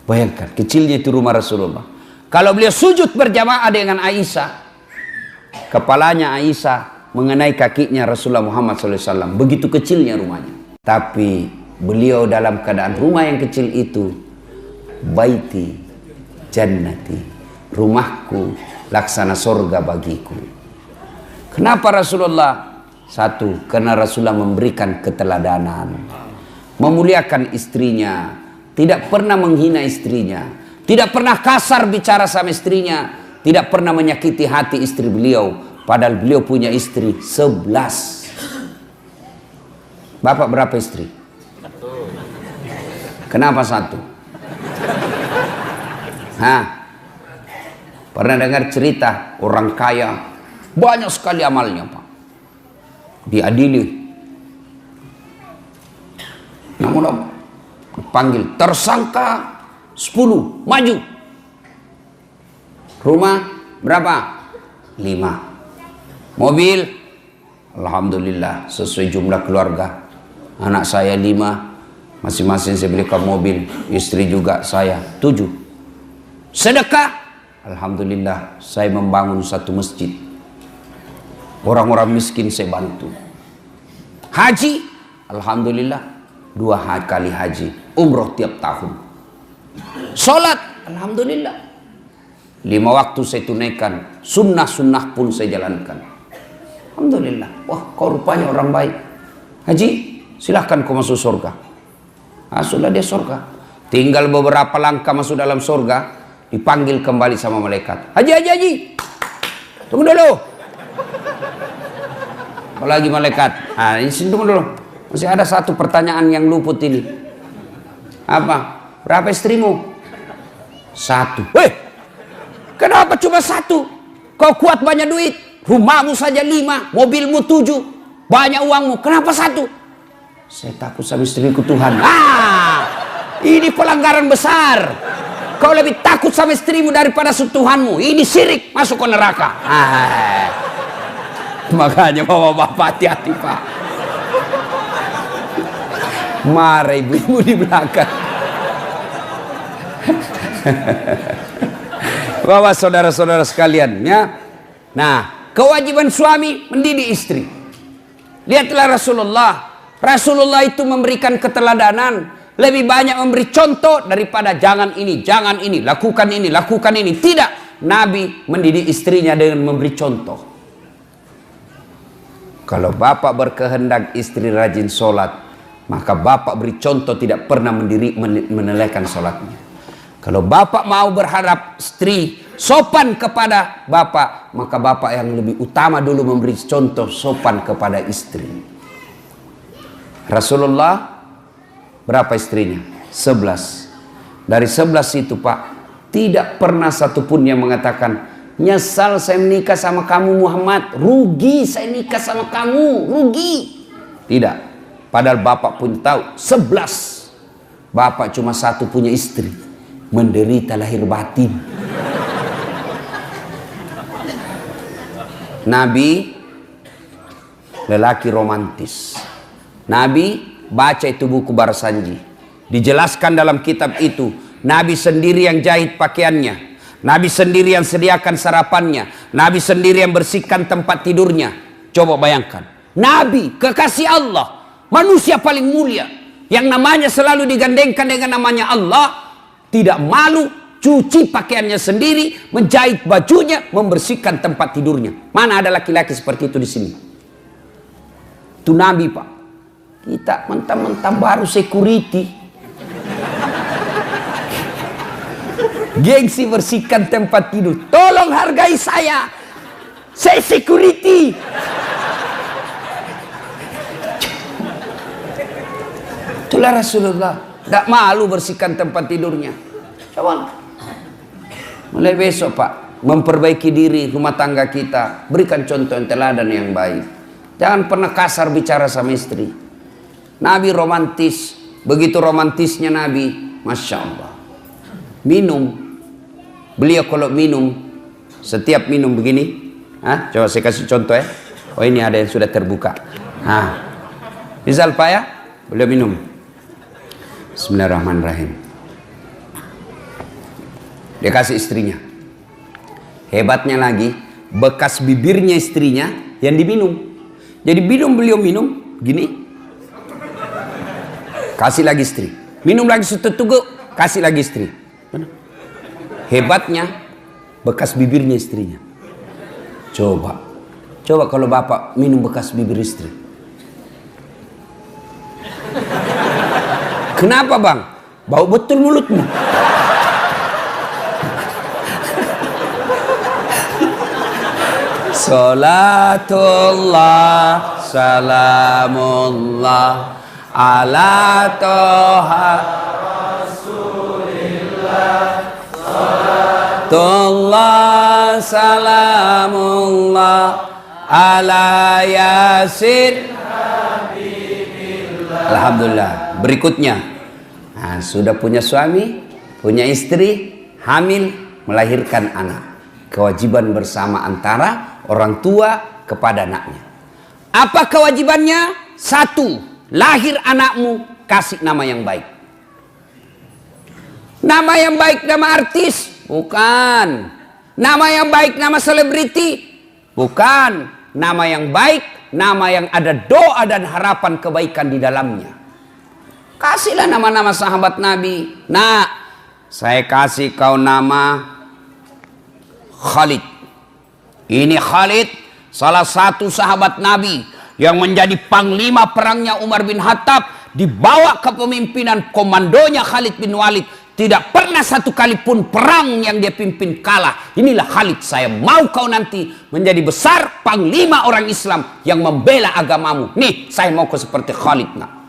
Speaker 1: Bayangkan kecilnya itu rumah Rasulullah. Kalau beliau sujud berjamaah dengan Aisyah, kepalanya Aisyah mengenai kakinya Rasulullah Muhammad SAW. Begitu kecilnya rumahnya. Tapi beliau dalam keadaan rumah yang kecil itu, baiti jannati, rumahku laksana surga bagiku. Kenapa Rasulullah? Satu, karena Rasulullah memberikan keteladanan, memuliakan istrinya, tidak pernah menghina istrinya, tidak pernah kasar bicara sama istrinya, tidak pernah menyakiti hati istri beliau, padahal beliau punya istri 11. Bapak berapa istri? Kenapa satu? Pernah dengar cerita orang kaya banyak sekali amalnya, Pak, diadili, namun panggil tersangka 10 maju, rumah berapa? 5, mobil alhamdulillah sesuai jumlah keluarga, anak saya 5, masing-masing saya belikan mobil, istri juga saya 7. Sedekah alhamdulillah saya membangun 1 masjid, orang-orang miskin saya bantu. Haji alhamdulillah 2 kali haji, umroh tiap tahun. Sholat alhamdulillah 5 waktu saya tunaikan, sunnah-sunnah pun saya jalankan, alhamdulillah. Wah, kau rupanya orang baik. Haji, silahkan kau masuk surga. Sudah dia surga, tinggal beberapa langkah masuk dalam surga, dipanggil kembali sama malaikat. Haji, tunggu dulu. Apalagi malaikat, ini tunggu dulu, masih ada 1 pertanyaan yang luput ini. Apa? Berapa istrimu? 1. Kenapa cuma 1? Kau kuat banyak duit, rumahmu saja 5, mobilmu 7, banyak uangmu, kenapa 1? Saya takut sama istriku Tuhan. Ini pelanggaran besar. Kau lebih takut sama istrimu daripada Tuhanmu. Ini syirik, masuk ke neraka. Makanya bapak-bapak hati-hati, Pak. Marah ibu-ibu di belakang. Bapak saudara-saudara sekalian, ya. Nah, kewajiban suami mendidik istri. Lihatlah Rasulullah itu memberikan keteladanan, lebih banyak memberi contoh daripada jangan ini, lakukan ini. Tidak, Nabi mendidik istrinya dengan memberi contoh. Kalau bapak berkehendak istri rajin sholat, maka bapak beri contoh, tidak pernah menelehkan sholatnya. Kalau bapak mau berharap istri sopan kepada bapak, maka bapak yang lebih utama dulu memberi contoh sopan kepada istri. Rasulullah berapa istrinya? 11. Dari 11 itu, Pak, tidak pernah satupun yang mengatakan, nyesal saya menikah sama kamu Muhammad, rugi saya nikah sama kamu, rugi. Tidak. Padahal bapak pun tahu 11. Bapak cuma 1 punya istri, menderita lahir batin. Nabi lelaki romantis. Nabi baca itu buku Barsanji, dijelaskan dalam kitab itu, Nabi sendiri yang jahit pakaiannya, Nabi sendiri yang sediakan sarapannya, Nabi sendiri yang bersihkan tempat tidurnya. Coba bayangkan, Nabi kekasih Allah, manusia paling mulia, yang namanya selalu digandengkan dengan namanya Allah, tidak malu cuci pakaiannya sendiri, menjahit bajunya, membersihkan tempat tidurnya. Mana ada laki-laki seperti itu di sini? Itu Nabi, Pak. Kita mentang-mentang baru security. Gengsi bersihkan tempat tidur. Tolong hargai saya security. Itulah Rasulullah. Tidak malu bersihkan tempat tidurnya. Coba. Mulai besok Pak, memperbaiki diri rumah tangga kita. Berikan contoh yang teladan yang baik. Jangan pernah kasar bicara sama istri. Nabi romantis. Begitu romantisnya Nabi, Masya Allah. Minum. Beliau kalau minum, setiap minum begini. Coba saya kasih contoh ya. Oh ini ada yang sudah terbuka. Misal Pak ya, beliau minum. Bismillahirrahmanirrahim. Dia kasih istrinya. Hebatnya lagi, bekas bibirnya istrinya yang diminum. Jadi beliau minum gini. Kasih lagi istri. Minum lagi setetuk, kasih lagi istri. Hebatnya bekas bibirnya istrinya. Coba kalau bapak minum bekas bibir istri. Kenapa bang? Bau betul mulutmu. Salatullah salamullah ala toha Rasulillah. Salatullah salamullah ala yasin habibillah. Alhamdulillah. Berikutnya, sudah punya suami, punya istri, hamil, melahirkan anak. Kewajiban bersama antara orang tua kepada anaknya. Apa kewajibannya? 1, lahir anakmu, kasih nama yang baik. Nama yang baik nama artis? Bukan. Nama yang baik nama selebriti? Bukan. Nama yang baik, nama yang ada doa dan harapan kebaikan di dalamnya. Kasihlah nama-nama sahabat Nabi. Nah, saya kasih kau nama Khalid. Ini Khalid, salah satu sahabat Nabi yang menjadi panglima perangnya Umar bin Khattab, dibawa kepemimpinan komandonya Khalid bin Walid. Tidak pernah satu kali pun perang yang dia pimpin kalah. Inilah Khalid, saya mau kau nanti menjadi besar panglima orang Islam yang membela agamamu. Nih, saya mau kau seperti Khalid. Nah,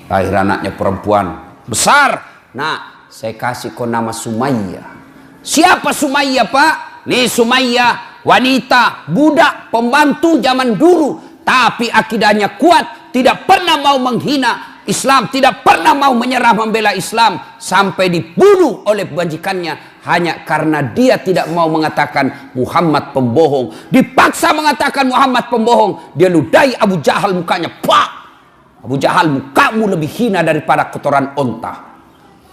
Speaker 1: lahir anaknya perempuan besar. Nah, saya kasih kau nama Sumayyah. Siapa Sumayyah Pak? Nih Sumayyah, wanita, budak, pembantu zaman dulu. Tapi akidahnya kuat, tidak pernah mau menghina Islam, tidak pernah mau menyerah membela Islam, sampai dibunuh oleh majikannya hanya karena dia tidak mau mengatakan Muhammad pembohong. Dipaksa mengatakan Muhammad pembohong, dia ludahi Abu Jahal mukanya. Pak, Abu Jahal, mukamu lebih hina daripada kotoran onta.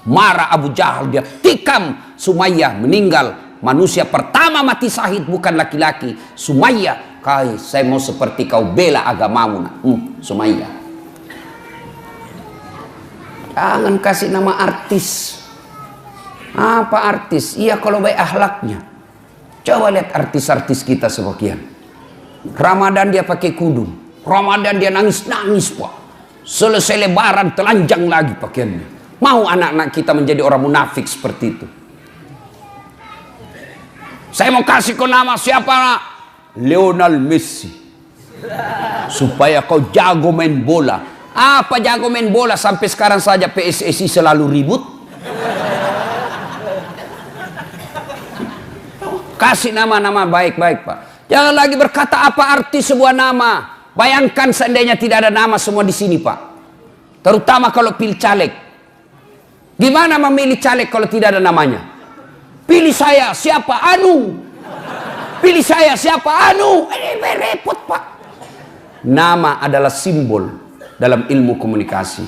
Speaker 1: Marah Abu Jahal, dia tikam Sumayyah, meninggal. Manusia pertama mati syahid bukan laki-laki, Sumayyah. Kai, saya mau seperti kau bela agamamu. Sumayyah. Jangan kasih nama artis. Apa artis? Iya kalau baik akhlaknya. Coba lihat artis-artis kita sebagian. Ramadan dia pakai kudung. Ramadan dia nangis-nangis Pak. Selesai lebaran telanjang lagi pakaiannya. Mau anak-anak kita menjadi orang munafik seperti itu? Saya mau kasih kau nama siapa? Lionel Messi. Supaya kau jago main bola. Apa jago main bola? Sampai sekarang saja PSSI selalu ribut. Kasih nama-nama baik-baik Pak. Jangan lagi berkata apa arti sebuah nama. Bayangkan seandainya tidak ada nama semua di sini Pak. Terutama kalau pilih caleg. Gimana memilih caleg kalau tidak ada namanya? Pilih saya siapa? Anu. Pilih saya siapa? Anu. Ini repot Pak. Nama adalah simbol dalam ilmu komunikasi.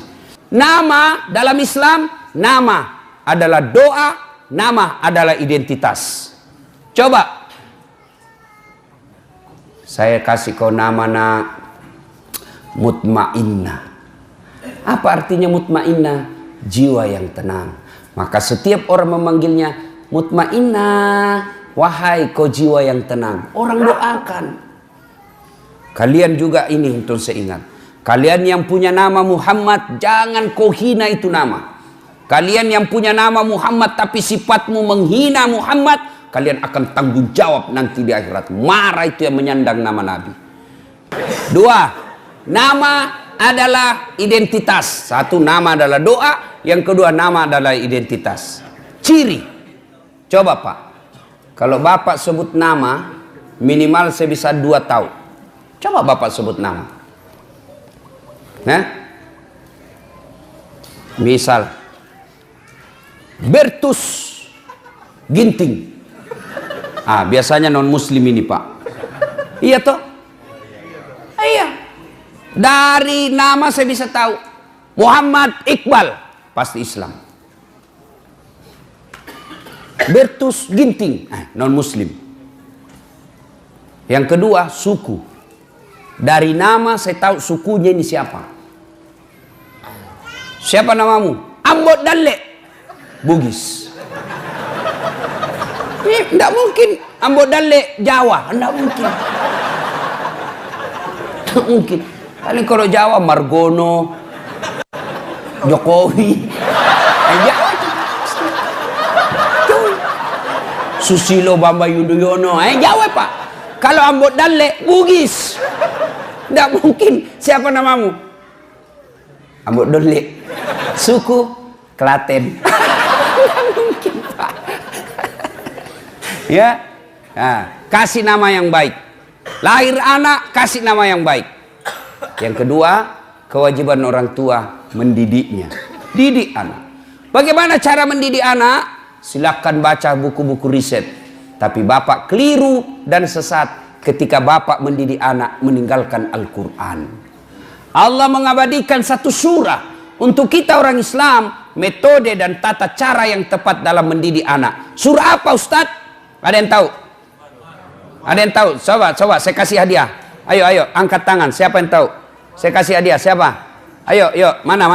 Speaker 1: Nama dalam Islam, nama adalah doa, nama adalah identitas. Coba saya kasih kau nama Mutmainnah. Apa artinya mutmainnah? Jiwa yang tenang. Maka setiap orang memanggilnya Mutmainnah, wahai kau jiwa yang tenang. Orang doakan. Kalian juga ini untuk saya ingat. Kalian yang punya nama Muhammad, jangan kau hina itu nama. Kalian yang punya nama Muhammad tapi sifatmu menghina Muhammad, kalian akan tanggung jawab nanti di akhirat. Marah itu yang menyandang nama Nabi. Dua, nama adalah identitas. Satu, nama adalah doa. Yang kedua, nama adalah identitas. Ciri. Coba Pak, kalau Bapak sebut nama, minimal saya bisa 2 tahu. Coba Bapak sebut nama. Nah, misal Bertus Ginting. Biasanya non muslim ini Pak. Iya toh? Iya. Dari nama saya bisa tahu. Muhammad Iqbal, pasti Islam. Bertus Ginting, non muslim. Yang kedua, suku. Dari nama saya tahu sukunya ini siapa. Siapa namamu? Ambot Dalle, Bugis. Ini tidak mungkin Ambot Dalle Jawa, tidak mungkin. Tidak mungkin. Paling kalau Jawa Margono, Jokowi, Jawa itu. Susilo Bambang Yudhoyono, Jawa Pak. Kalau Ambot Dalle Bugis, tidak mungkin. Siapa namamu? Ambot Dalle. Suku Klaten. Tidak mungkin Pak. Ya, kasih nama yang baik. Lahir anak, kasih nama yang baik. Yang kedua, kewajiban orang tua mendidiknya. Didik anak. Bagaimana cara mendidik anak? Silakan baca buku-buku riset. Tapi Bapak keliru dan sesat ketika Bapak mendidik anak meninggalkan Al-Quran. Allah mengabadikan satu surah untuk kita orang Islam, metode dan tata cara yang tepat dalam mendidik anak. Surah apa Ustadz? Ada yang tahu? Ada yang tahu? Coba saya kasih hadiah. Ayo angkat tangan. Siapa yang tahu? Saya kasih hadiah. Siapa? Ayo mana?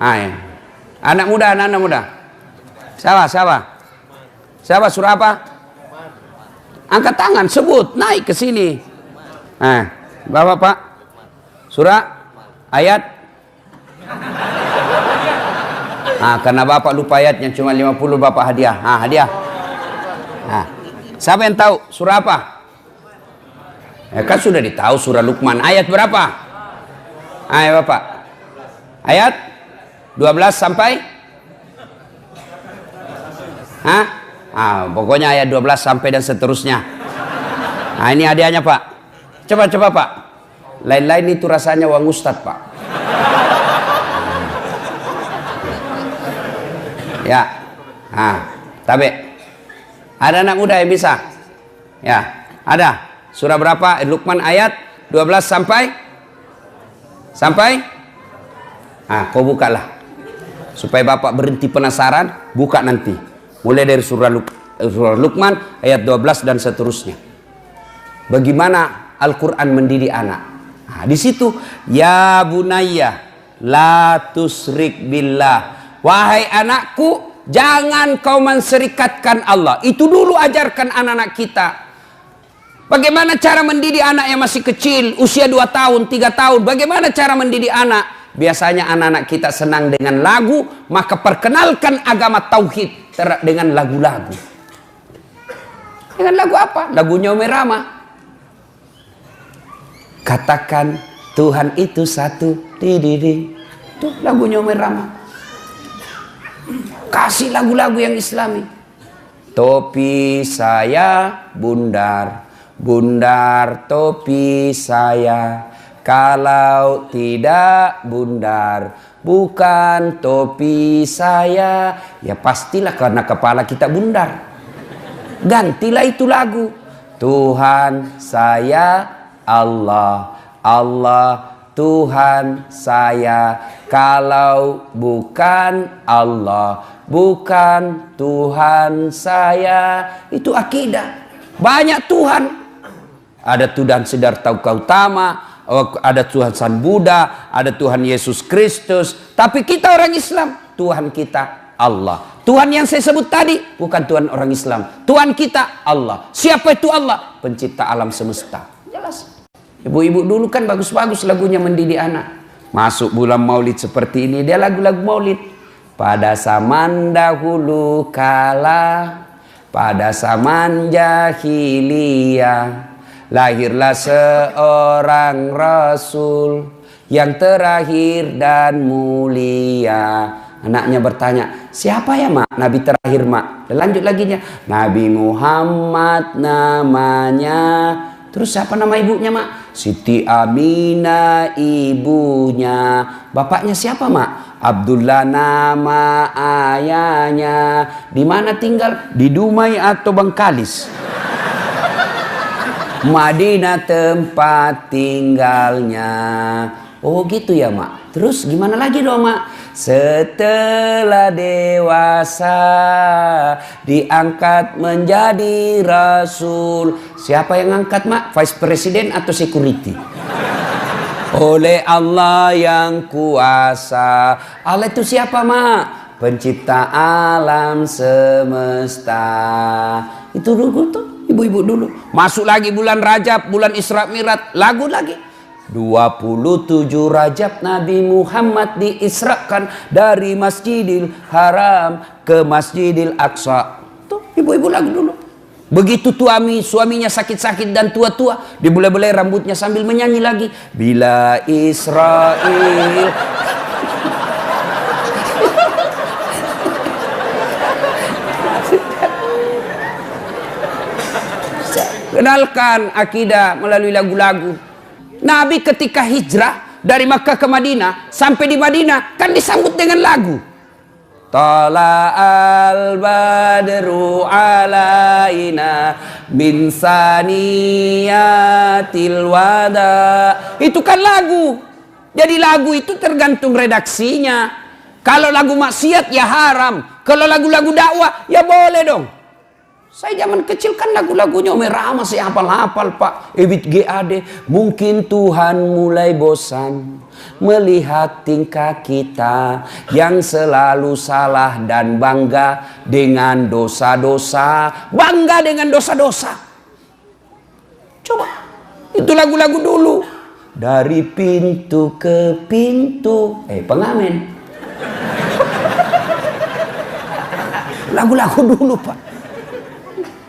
Speaker 1: Ya. Anak muda. Siapa surah apa? Angkat tangan, sebut, naik ke sini. Bapak Pak. Surah ayat. Karena Bapak lupa ayatnya cuma 50, Bapak hadiah. Hadiah. Siapa yang tahu surah apa? Kan sudah ditahu surah Luqman. Ayat berapa? Ayo Bapak. Ayat 12 sampai? Pokoknya ayat 12 sampai dan seterusnya. Ini hadiahnya Pak. Coba Pak. Lain-lain itu rasanya uang Ustadz Pak. Ya. Tapi ada anak muda yang bisa? Ya, ada. Surah berapa? Luqman ayat 12 sampai? Kau bukalah. Supaya Bapak berhenti penasaran, buka nanti. Mulai dari surah Luqman ayat 12 dan seterusnya. Bagaimana Al-Quran mendidik anak? Di situ, ya bunayya la tusrik billah. Wahai anakku, jangan kau menserikatkan Allah. Itu dulu ajarkan anak-anak kita. Bagaimana cara mendidik anak yang masih kecil, usia 2 tahun, 3 tahun. Bagaimana cara mendidik anak? Biasanya anak-anak kita senang dengan lagu, maka perkenalkan agama tauhid dengan lagu-lagu. Dengan lagu apa? Lagunya Umi Rama. Katakan Tuhan itu satu. Itu lagunya Umi Rama. Kasih lagu-lagu yang Islami. Topi saya bundar, bundar topi saya. Kalau tidak bundar, bukan topi saya. Ya pastilah karena kepala kita bundar. Gantilah itu lagu. Tuhan saya Allah, Allah Tuhan saya. Kalau bukan Allah, bukan Tuhan saya. Itu akidah. Banyak Tuhan. Ada Tuhan Siddhartha Gautama, ada Tuhan Sang Buddha, ada Tuhan Yesus Kristus. Tapi kita orang Islam, Tuhan kita Allah. Tuhan yang saya sebut tadi bukan Tuhan orang Islam. Tuhan kita Allah. Siapa itu Allah? Pencipta alam semesta. Jelas. Ibu-ibu dulu kan bagus-bagus lagunya mendidik anak. Masuk bulan maulid seperti ini, dia lagu-lagu maulid. Pada zaman dahulu kala, pada zaman jahiliyah, lahirlah seorang rasul yang terakhir dan mulia. Anaknya bertanya, siapa ya mak? Nabi terakhir mak. Lanjut lagi nya, Nabi Muhammad namanya. Terus siapa nama ibunya mak? Siti Aminah ibunya. Bapaknya siapa mak? Abdullah nama ayahnya. Di mana tinggal? Di Dumai atau Bangkalis? Madinah tempat tinggalnya. Oh gitu ya mak. Terus gimana lagi dong mak? Setelah dewasa diangkat menjadi rasul. Siapa yang angkat mak? Vice President atau security? Oleh Allah yang kuasa. Allah itu siapa mak? Pencipta alam semesta. Itu dulu tuh ibu-ibu dulu. Masuk lagi bulan Rajab, bulan Isra Mi'raj, lagu lagi. 27 Rajab Nabi Muhammad diisrakan dari Masjidil Haram ke Masjidil Aqsa. Tuh ibu-ibu lagu dulu. Begitu suaminya sakit-sakit dan tua-tua, dibelai-belai rambutnya sambil menyanyi lagi. Bila Israel. Kenalkan akidah melalui lagu-lagu. Nabi ketika hijrah dari Makkah ke Madinah, sampai di Madinah kan disambut dengan lagu. Tala'al badru alaina min saniyatil wada. Itu kan lagu. Jadi lagu itu tergantung redaksinya. Kalau lagu maksiat ya haram. Kalau lagu-lagu dakwah ya boleh dong. Saya zaman kecil kan lagu-lagunya Umi Rahma saya hafal-hafal Pak. Ebit GAD. Mungkin Tuhan mulai bosan melihat tingkah kita yang selalu salah dan bangga dengan dosa-dosa. Bangga dengan dosa-dosa. Coba. Itu lagu-lagu dulu. Dari pintu ke pintu. Pengamen. Lagu-lagu dulu Pak.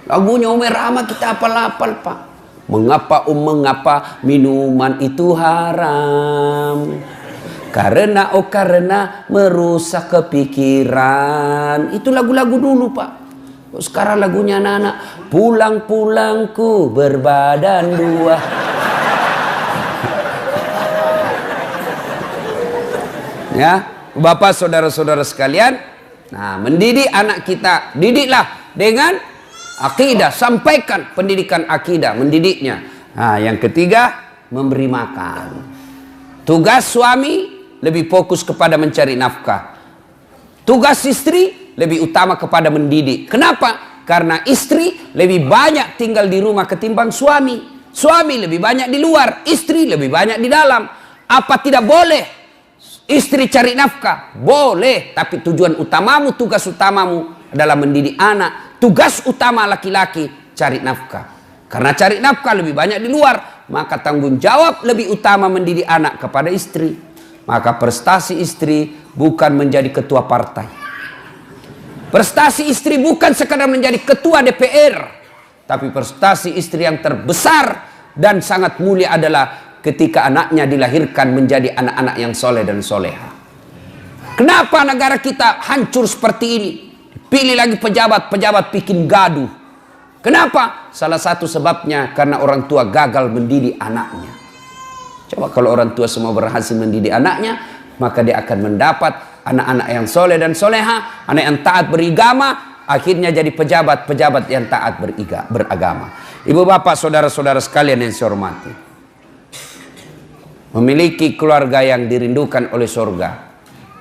Speaker 1: Lagunya Umi Rahma kita hafal-hafal Pak. Mengapa minuman itu haram? Karena merusak kepikiran. Itu lagu-lagu dulu Pak. Sekarang lagunya anak-anak. Pulang-pulangku berbadan dua. Ya, Bapak saudara-saudara sekalian. Nah, mendidik anak kita, didiklah dengan akidah, sampaikan pendidikan akidah, mendidiknya. Nah, yang ketiga, memberi makan. Tugas suami lebih fokus kepada mencari nafkah. Tugas istri lebih utama kepada mendidik. Kenapa? Karena istri lebih banyak tinggal di rumah ketimbang suami. Suami lebih banyak di luar, istri lebih banyak di dalam. Apa tidak boleh istri cari nafkah? Boleh, tapi tujuan utamamu, tugas utamamu adalah mendidik anak. Tugas utama laki-laki cari nafkah. Karena cari nafkah lebih banyak di luar, maka tanggung jawab lebih utama mendidik anak kepada istri. Maka prestasi istri bukan menjadi ketua partai. Prestasi istri bukan sekadar menjadi ketua DPR, tapi prestasi istri yang terbesar dan sangat mulia adalah ketika anaknya dilahirkan menjadi anak-anak yang soleh dan soleha. Kenapa negara kita hancur seperti ini? Pilih lagi pejabat bikin gaduh. Kenapa? Salah satu sebabnya karena orang tua gagal mendidik anaknya. Coba kalau orang tua semua berhasil mendidik anaknya, maka dia akan mendapat anak-anak yang soleh dan soleha, anak yang taat beragama, akhirnya jadi pejabat yang taat beragama. Ibu bapak saudara-saudara sekalian yang saya hormati, memiliki keluarga yang dirindukan oleh surga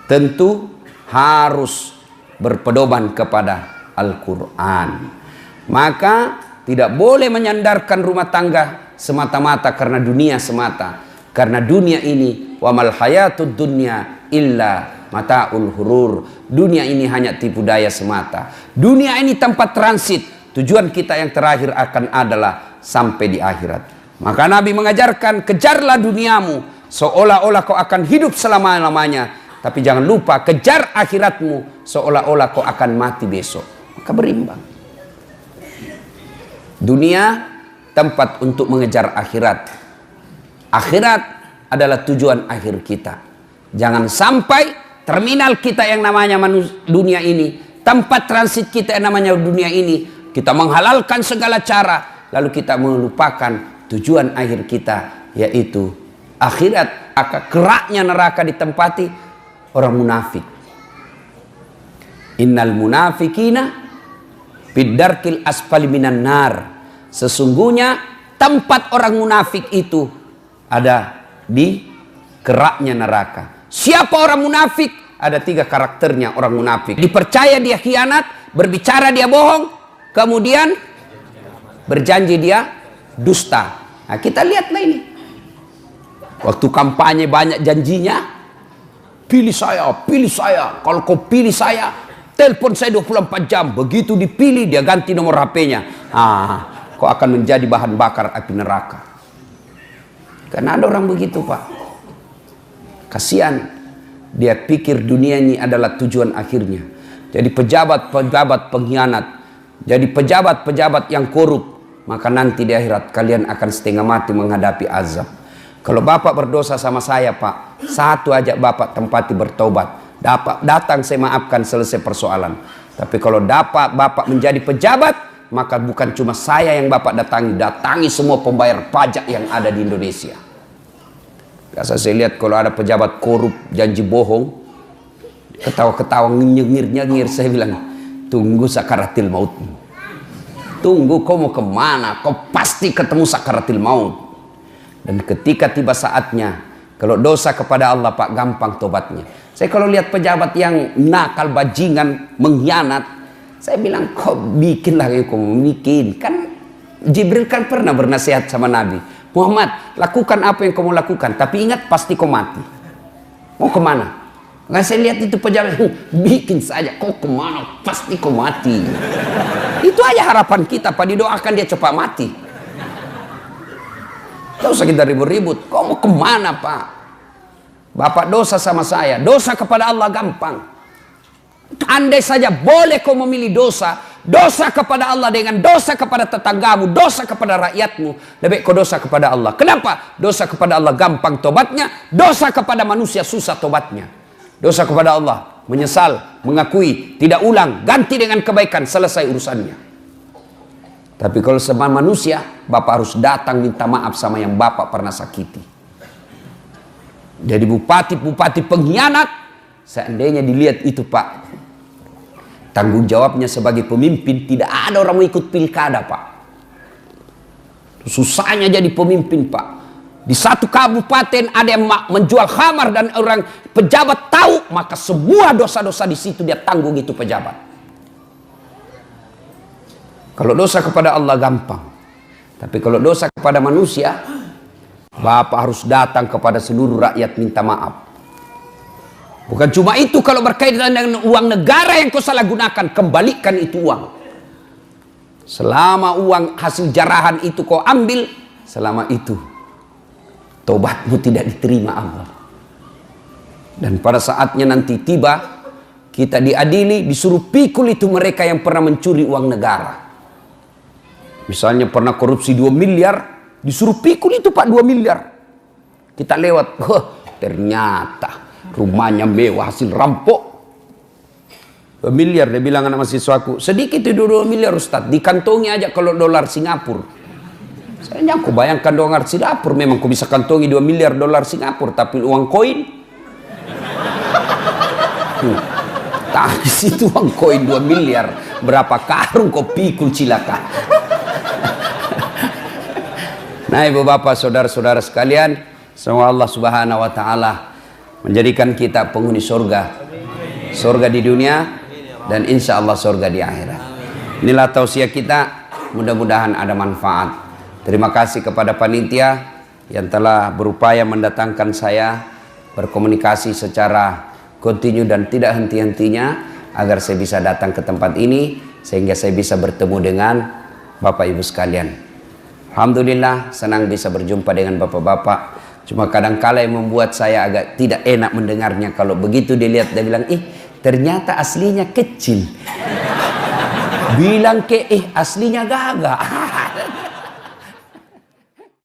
Speaker 1: tentu harus berpedoman kepada Al-Quran. Maka tidak boleh menyandarkan rumah tangga semata-mata karena dunia semata. Karena dunia ini wa mal hayatud dunya illa mataul hurur. Dunia ini hanya tipu daya semata. Dunia ini tempat transit. Tujuan kita yang terakhir akan adalah sampai di akhirat. Maka Nabi mengajarkan, kejarlah duniamu seolah-olah kau akan hidup selama-lamanya. Tapi jangan lupa kejar akhiratmu seolah-olah kau akan mati besok. Maka berimbang. Dunia tempat untuk mengejar akhirat. Akhirat adalah tujuan akhir kita. Jangan sampai terminal kita yang namanya dunia ini, tempat transit kita yang namanya dunia ini, kita menghalalkan segala cara, lalu kita melupakan tujuan akhir kita, yaitu akhirat. Akan keraknya neraka ditempati orang munafik. Innal munafikina bidarkil asfali minan nar. Sesungguhnya tempat orang munafik itu ada di keraknya neraka. Siapa orang munafik? Ada 3 karakternya orang munafik. Dipercaya dia khianat, berbicara dia bohong, kemudian berjanji dia dusta. Nah, kita lihatlah ini. Waktu kampanye banyak janjinya, pilih saya, kalau kau pilih saya, telepon saya 24 jam. Begitu dipilih, dia ganti nomor HP-nya. Kau akan menjadi bahan bakar api neraka. Karena ada orang begitu, Pak. Kasihan. Dia pikir dunia ini adalah tujuan akhirnya. Jadi pejabat-pejabat pengkhianat, jadi pejabat-pejabat yang korup, maka nanti di akhirat kalian akan setengah mati menghadapi azab. Kalau Bapak berdosa sama saya, Pak, satu aja Bapak tempati bertobat. Datang saya maafkan, selesai persoalan. Tapi kalau Bapak menjadi pejabat, maka bukan cuma saya yang Bapak datangi semua pembayar pajak yang ada di Indonesia. Biasa saya lihat kalau ada pejabat korup, janji bohong, ketawa-ketawa, nyengir-nyengir, saya bilang, tunggu sakaratil maut. Tunggu, kau mau kemana? Kau pasti ketemu sakaratil maut. Dan ketika tiba saatnya, kalau dosa kepada Allah, Pak, gampang tobatnya. Saya kalau lihat pejabat yang nakal, bajingan, mengkhianat, saya bilang, kau bikinlah yang kau bikin. Kan Jibril kan pernah bernasihat sama Nabi, Muhammad, lakukan apa yang kau mau lakukan, tapi ingat pasti kau mati. Mau kemana? Nggak, saya lihat itu pejabat, bikin saja, kau kemana, pasti kau mati. Itu aja harapan kita, Pak, didoakan dia cepat mati. Tidak usah kita ribut-ribut. Kau mau kemana, Pak? Bapak dosa sama saya, dosa kepada Allah gampang. Andai saja boleh kau memilih dosa kepada Allah dengan dosa kepada tetanggamu, dosa kepada rakyatmu, lebih kau dosa kepada Allah. Kenapa? Dosa kepada Allah gampang tobatnya, dosa kepada manusia susah tobatnya. Dosa kepada Allah, menyesal, mengakui, tidak ulang, ganti dengan kebaikan, selesai urusannya. Tapi kalau sama manusia, Bapak harus datang minta maaf sama yang Bapak pernah sakiti. Jadi bupati-bupati pengkhianat, seandainya dilihat itu, Pak, tanggung jawabnya sebagai pemimpin, tidak ada orang mau ikut pilkada, Pak. Susahnya jadi pemimpin, Pak. Di satu kabupaten ada yang menjual khamar dan orang pejabat tahu, maka semua dosa-dosa di situ dia tanggung itu pejabat. Kalau dosa kepada Allah gampang. Tapi kalau dosa kepada manusia, Bapak harus datang kepada seluruh rakyat minta maaf. Bukan cuma itu, kalau berkaitan dengan uang negara yang kau salah gunakan, kembalikan itu uang. Selama uang hasil jarahan itu kau ambil, selama itu tobatmu tidak diterima Allah. Dan pada saatnya nanti tiba, kita diadili, disuruh pikul itu mereka yang pernah mencuri uang negara. Misalnya pernah korupsi 2 miliar, disuruh pikul itu, Pak, 2 miliar. Kita lewat, ternyata rumahnya mewah hasil rampok. 2 miliar, dia bilang anak mahasiswaku, sedikit itu 2 miliar Ustaz, dikantongi aja kalau dolar Singapura. Saya nyangkut bayangkan dolar Singapura, memang kau bisa kantongi 2 miliar dolar Singapura, tapi uang koin. Tapi situ uang koin 2 miliar, berapa karung kau pikul cilaka. Nah, ibu bapak, saudara-saudara sekalian, semoga Allah Subhanahu wa taala menjadikan kita penghuni surga. Surga di dunia dan insya Allah surga di akhirat. Inilah tausiah kita, mudah-mudahan ada manfaat. Terima kasih kepada panitia yang telah berupaya mendatangkan saya berkomunikasi secara kontinu dan tidak henti-hentinya agar saya bisa datang ke tempat ini sehingga saya bisa bertemu dengan Bapak Ibu sekalian. Alhamdulillah senang bisa berjumpa dengan bapak-bapak. Cuma kadang-kala yang membuat saya agak tidak enak mendengarnya, kalau begitu dilihat dia bilang, ternyata aslinya kecil. Bilang ke aslinya gagah.